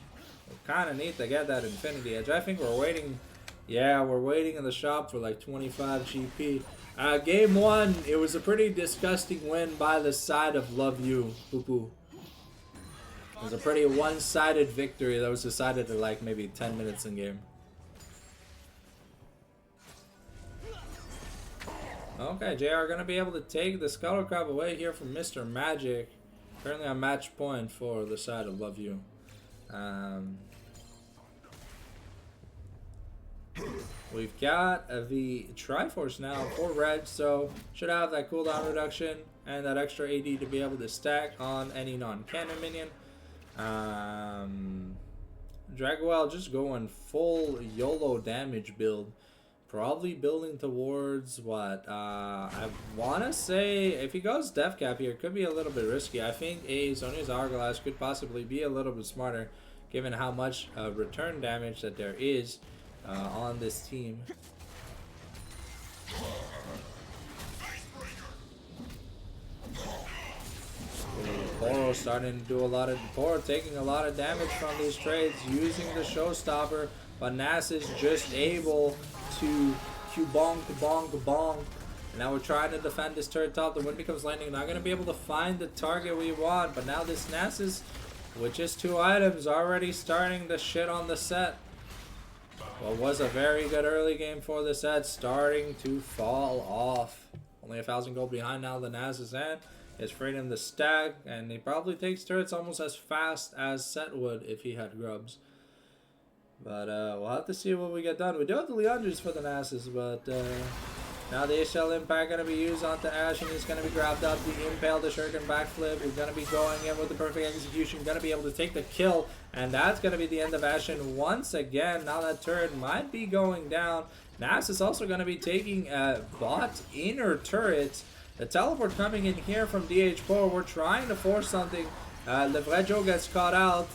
We kind of need to get that Infinity Edge. I think we're waiting. Yeah, we're waiting in the shop for like 25 GP. Game 1, it was a pretty disgusting win by the side of Love You, poo-poo. It was a pretty one-sided victory that was decided in like maybe 10 minutes in game. Okay, JR gonna be able to take the Scuttle Crab away here from Mr. Magic. Currently on match point for the side of Love You. We've got the Triforce now for red, so should have that cooldown reduction and that extra AD to be able to stack on any non-cannon minion. Draguel just going full YOLO damage build. Probably building towards what? I want to say if he goes Death Cap here, it could be a little bit risky. I think a Sonya's Hourglass could possibly be a little bit smarter given how much return damage that there is on this team. Poro starting to do a lot of Poro taking a lot of damage from these trades using the Showstopper, but Nasus is just able to Q-bong, Q-bong, Q-bong. And now we're trying to defend this turret top. The wind becomes lightning. Not going to be able to find the target we want. But now this Nasus, with just 2 items, already starting to shit on the set. What was a very good early game for the set, starting to fall off. Only 1,000 gold behind now. The Nasus and is freedom the stack. And he probably takes turrets almost as fast as Set would if he had grubs. But we'll have to see what we get done. We do have the Leandres for the Nasus, but now the HL Impact going to be used onto Ash, and he's going to be grabbed up. The Impale, the Shuriken backflip. We're going to be going in with the perfect execution. Going to be able to take the kill, and that's going to be the end of Ashen once again. Now that turret might be going down. Nasus also going to be taking a bot inner turret. The teleport coming in here from DH4. We're trying to force something. Levrejo gets caught out.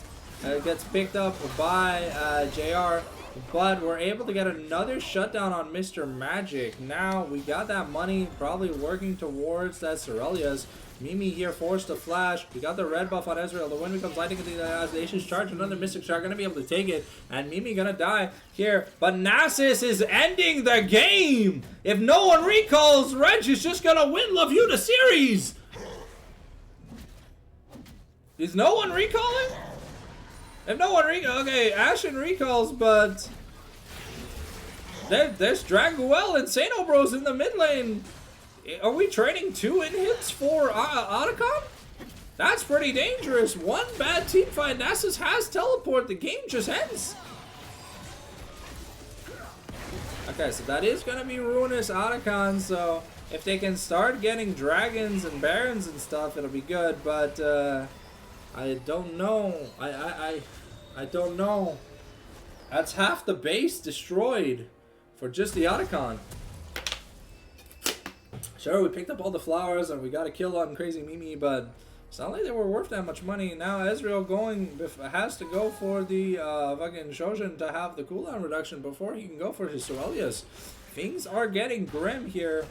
Gets picked up by JR, but we're able to get another shutdown on Mr. Magic. Now we got that money probably working towards that Cerelia's. Mimi here forced to flash. We got the red buff on Ezreal. The wind becomes lightning into the Nasus charge. Another Mystic Shard gonna be able to take it, and Mimi gonna die here. But Nasus is ending the game. If no one recalls, Reg is just gonna win LaView the series. Is no one recalling? If no one okay, Ashen recalls, but there's Draguel and Sano Bros in the mid lane. Are we trading 2 in-hits for Otacon? That's pretty dangerous. One bad team fight. Nasus has teleport. The game just ends. Okay, so that is going to be ruinous Otacon, so if they can start getting dragons and barons and stuff, it'll be good, but I don't know. I don't know. That's half the base destroyed for just the Otacon. Sure, we picked up all the flowers and we got a kill on Crazy Mimi, but it's not like they were worth that much money. Now Ezreal has to go for the fucking Shoshin to have the cooldown reduction before he can go for his Cerelias. Things are getting grim here.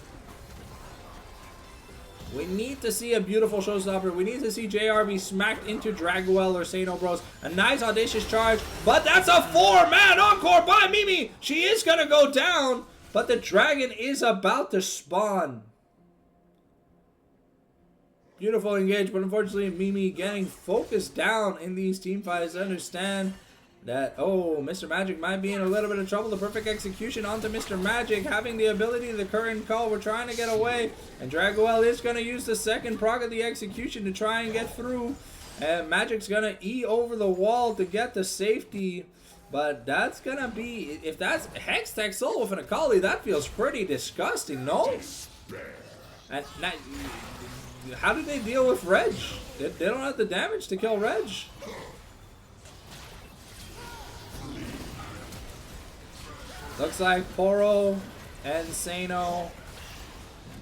We need to see a beautiful showstopper. We need to see JR be smacked into Draguel or Sano Bros. A nice audacious charge, but that's a 4-man encore by Mimi. She is gonna go down, but the dragon is about to spawn. Beautiful engage, but unfortunately Mimi getting focused down in these team fights. I understand that, oh, Mr. Magic might be in a little bit of trouble. The perfect execution onto Mr. Magic, having the ability, the current call. We're trying to get away, and Draguel is going to use the second proc of the execution to try and get through. And Magic's going to E over the wall to get the safety, but that's going to be, if that's Hex Tech solo with an Akali, that feels pretty disgusting, no? And now, how do they deal with Reg? They don't have the damage to kill Reg. Looks like Poro and Sano.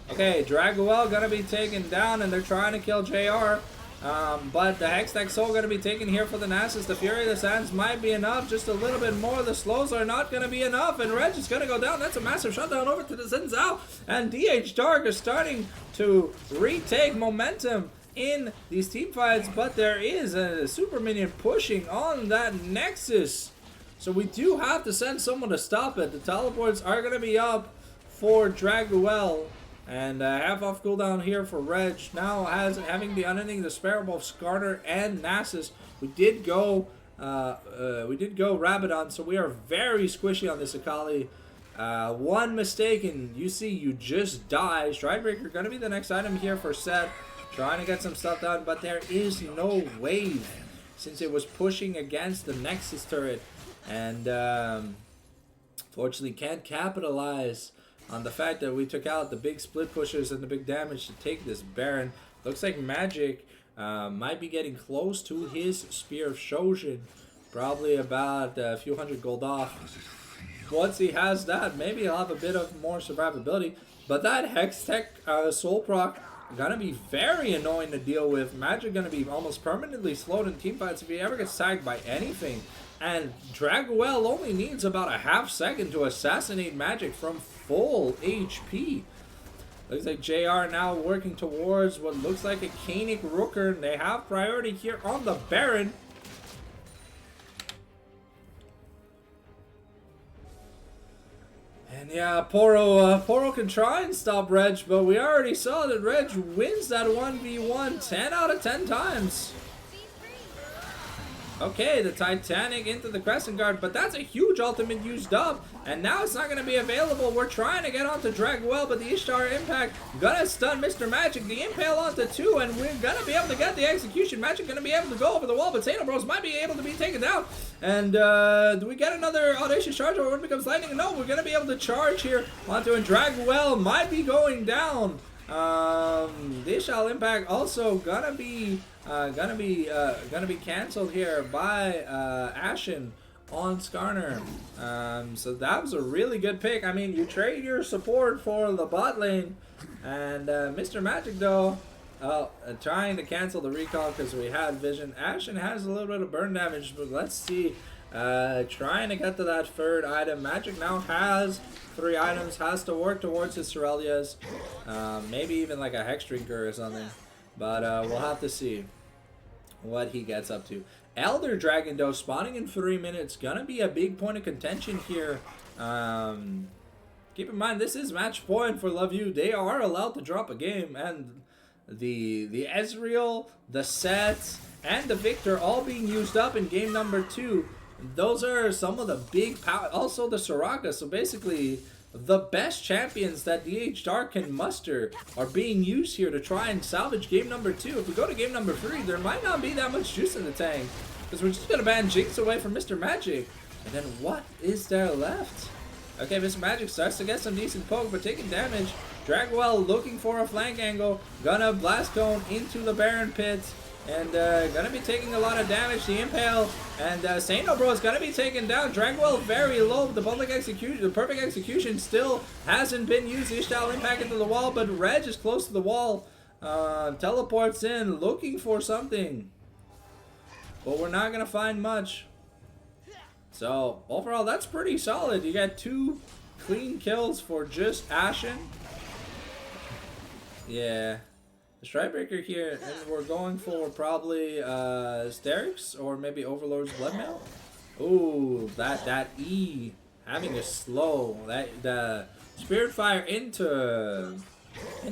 Okay, Draguel gonna be taken down, and they're trying to kill JR. But the Hextech Soul gonna be taken here for the Nasus. The Fury of the Sands might be enough, just a little bit more. The slows are not gonna be enough, and Reg is gonna go down. That's a massive shutdown over to the Xin Zhao, and DH Dark is starting to retake momentum in these team fights, but there is a super minion pushing on that Nexus. So we do have to send someone to stop it. The teleports are going to be up for Draguel. And half off cooldown here for Reg. Now having the unending despair of both Skarner and Nasus. We did go Rabadon, so we are very squishy on this Akali. One mistake and you see you just die. Stridebreaker going to be the next item here for Seth. Trying to get some stuff done, but there is no wave since it was pushing against the Nexus turret. And fortunately can't capitalize on the fact that we took out the big split pushers and the big damage to take this Baron. Looks like Magic might be getting close to his Spear of Shojin. Probably about a few hundred gold off. Once he has that, maybe he'll have a bit of more survivability. But that Hextech Soul proc gonna be very annoying to deal with. Magic gonna be almost permanently slowed in teamfights if he ever gets tagged by anything. And Draguel only needs about a half second to assassinate Magic from full HP. Looks like JR now working towards what looks like a Koenig Rooker. They have priority here on the Baron. And yeah, Poro can try and stop Reg, but we already saw that Reg wins that 1v1 10 out of 10 times. Okay, the Titanic into the Crescent Guard, but that's a huge ultimate used up, and now it's not going to be available. We're trying to get onto Dragwell, but the Ishtar Impact gonna stun Mr. Magic. The Impale onto 2, and we're gonna be able to get the execution. Magic gonna be able to go over the wall, but Xeno Bros might be able to be taken down. And do we get another Audacious Charge, or when it becomes lightning? No, we're gonna be able to charge here onto, and Dragwell might be going down. The Ishtar Impact also gonna be canceled here by Ashen on Skarner. So that was a really good pick. I mean, you trade your support for the bot lane, and Mr. Magic though, trying to cancel the recall because we had vision. Ashen has a little bit of burn damage, but let's see. Trying to get to that third item. Magic now has 3 items, has to work towards his Cerelias. Maybe even like a Hex Drinker or something. But we'll have to see what he gets up to. Elder Dragon though, spawning in 3 minutes, gonna be a big point of contention here. Keep in mind, this is match point for Love You. They are allowed to drop a game, and the Ezreal, the Set, and the Victor all being used up in game number 2. Those are some of the big power. Also the Soraka. So basically, the best champions that DH Dark can muster are being used here to try and salvage game number 2. If we go to game number 3, there might not be that much juice in the tank, because we're just going to ban Jinx away from Mr. Magic. And then what is there left? Okay, Mr. Magic starts to get some decent poke, but taking damage. Dragwell looking for a flank angle. Gonna Blast Cone into the Baron Pit. And gonna be taking a lot of damage. The Impale and Xeno Bro is gonna be taken down. Dragwell very low. The perfect execution still hasn't been used. Ishtal Impact into the wall, but Reg is close to the wall. Teleports in, looking for something, but we're not gonna find much. So overall, that's pretty solid. You got 2 clean kills for just Ashen. Yeah. The Strikebreaker here, and we're going for probably Sterix or maybe Overlord's Bloodmail. Ooh, that E having a slow, that the Spirit Fire into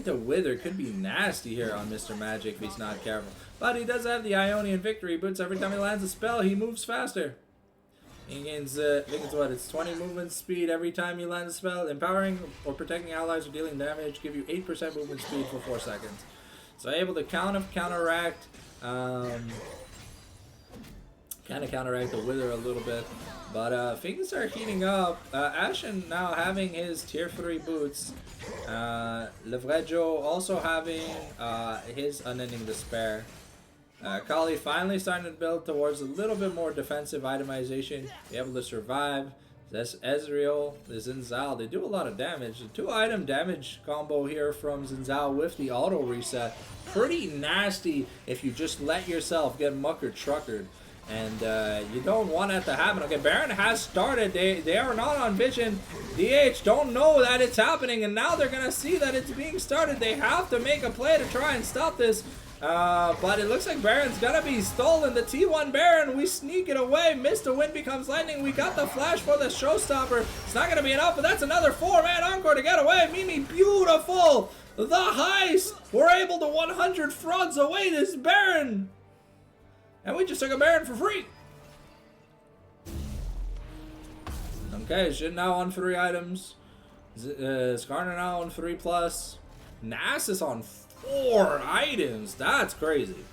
Wither could be nasty here on Mr. Magic if he's not careful. But he does have the Ionian Victory Boots. Every time he lands a spell, he moves faster. He gains, I think it's what, it's 20 movement speed every time you land a spell. Empowering or protecting allies or dealing damage, give you 8% movement speed for 4 seconds. So able to counteract, kind of counteract the Wither a little bit. But things are heating up. Ashen now having his tier 3 boots. Levrejo also having his Unending Despair. Kali finally starting to build towards a little bit more defensive itemization. Be able to survive. That's Ezreal, the Zinzal. They do a lot of damage. The 2-item damage combo here from Zinzal with the auto reset. Pretty nasty if you just let yourself get mucker truckered. And you don't want that to happen. Okay, Baron has started. They are not on vision. DH don't know that it's happening, and now they're going to see that it's being started. They have to make a play to try and stop this. But it looks like Baron's gonna be stolen. The T1 Baron, we sneak it away. Missed a Wind becomes lightning. We got the flash for the showstopper. It's not gonna be enough, but that's another 4-man encore to get away. Mimi, beautiful. The heist. We're able to 100 frogs away this Baron. And we just took a Baron for free. Okay, Shin now on 3 items. Skarner now on 3+. Nasus on 4 items. That's crazy.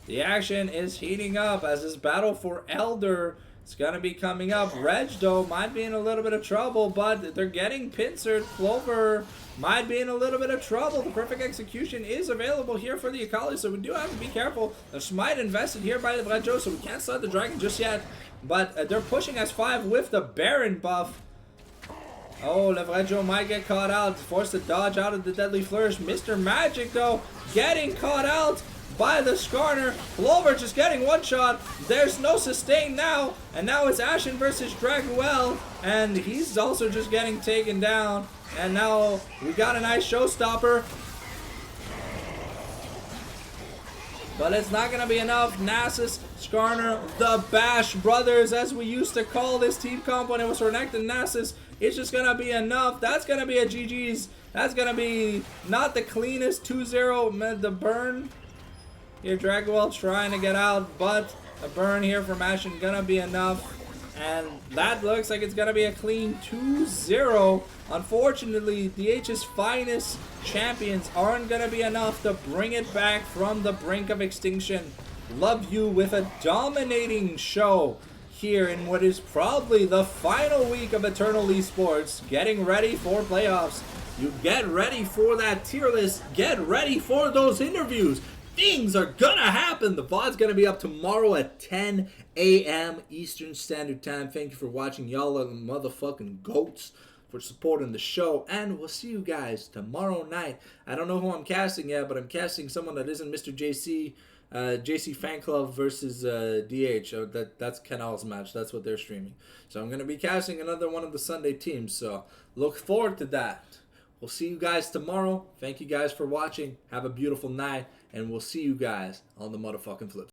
The action is heating up as this battle for Elder is going to be coming up. Reg, though, might be in a little bit of trouble, but they're getting pincered. Clover might be in a little bit of trouble. The perfect execution is available here for the Akali, so we do have to be careful. There's Smite invested here by the Reggio, so we can't start the Dragon just yet. But they're pushing S5 with the Baron buff. Oh, Levrejo might get caught out, forced to dodge out of the Deadly Flourish. Mr. Magic, though, getting caught out by the Skarner. Clover just getting one shot. There's no sustain now. And now it's Ashen versus Draguel. And he's also just getting taken down. And now we got a nice showstopper. But it's not going to be enough. Nasus, Skarner, the Bash Brothers, as we used to call this team comp when it was Renekton and Nasus. It's just going to be enough. That's going to be a GG's. That's going to be not the cleanest 2-0. The burn. Here, Dragwell trying to get out, but a burn here from Ashen gonna be enough. And that looks like it's gonna be a clean 2-0. Unfortunately, DH's finest champions aren't gonna be enough to bring it back from the brink of extinction. Love you with a dominating show here in what is probably the final week of Eternal Esports, getting ready for playoffs. You get ready for that tier list, get ready for those interviews. Things are gonna happen. The VOD's gonna be up tomorrow at 10 a.m. Eastern Standard Time. Thank you for watching. Y'all are the motherfucking goats for supporting the show. And we'll see you guys tomorrow night. I don't know who I'm casting yet, but I'm casting someone that isn't Mr. JC. JC Fan Club versus DH. That's Canal's match. That's what they're streaming. So I'm going to be casting another one of the Sunday teams. So look forward to that. We'll see you guys tomorrow. Thank you guys for watching. Have a beautiful night. And we'll see you guys on the motherfucking flip.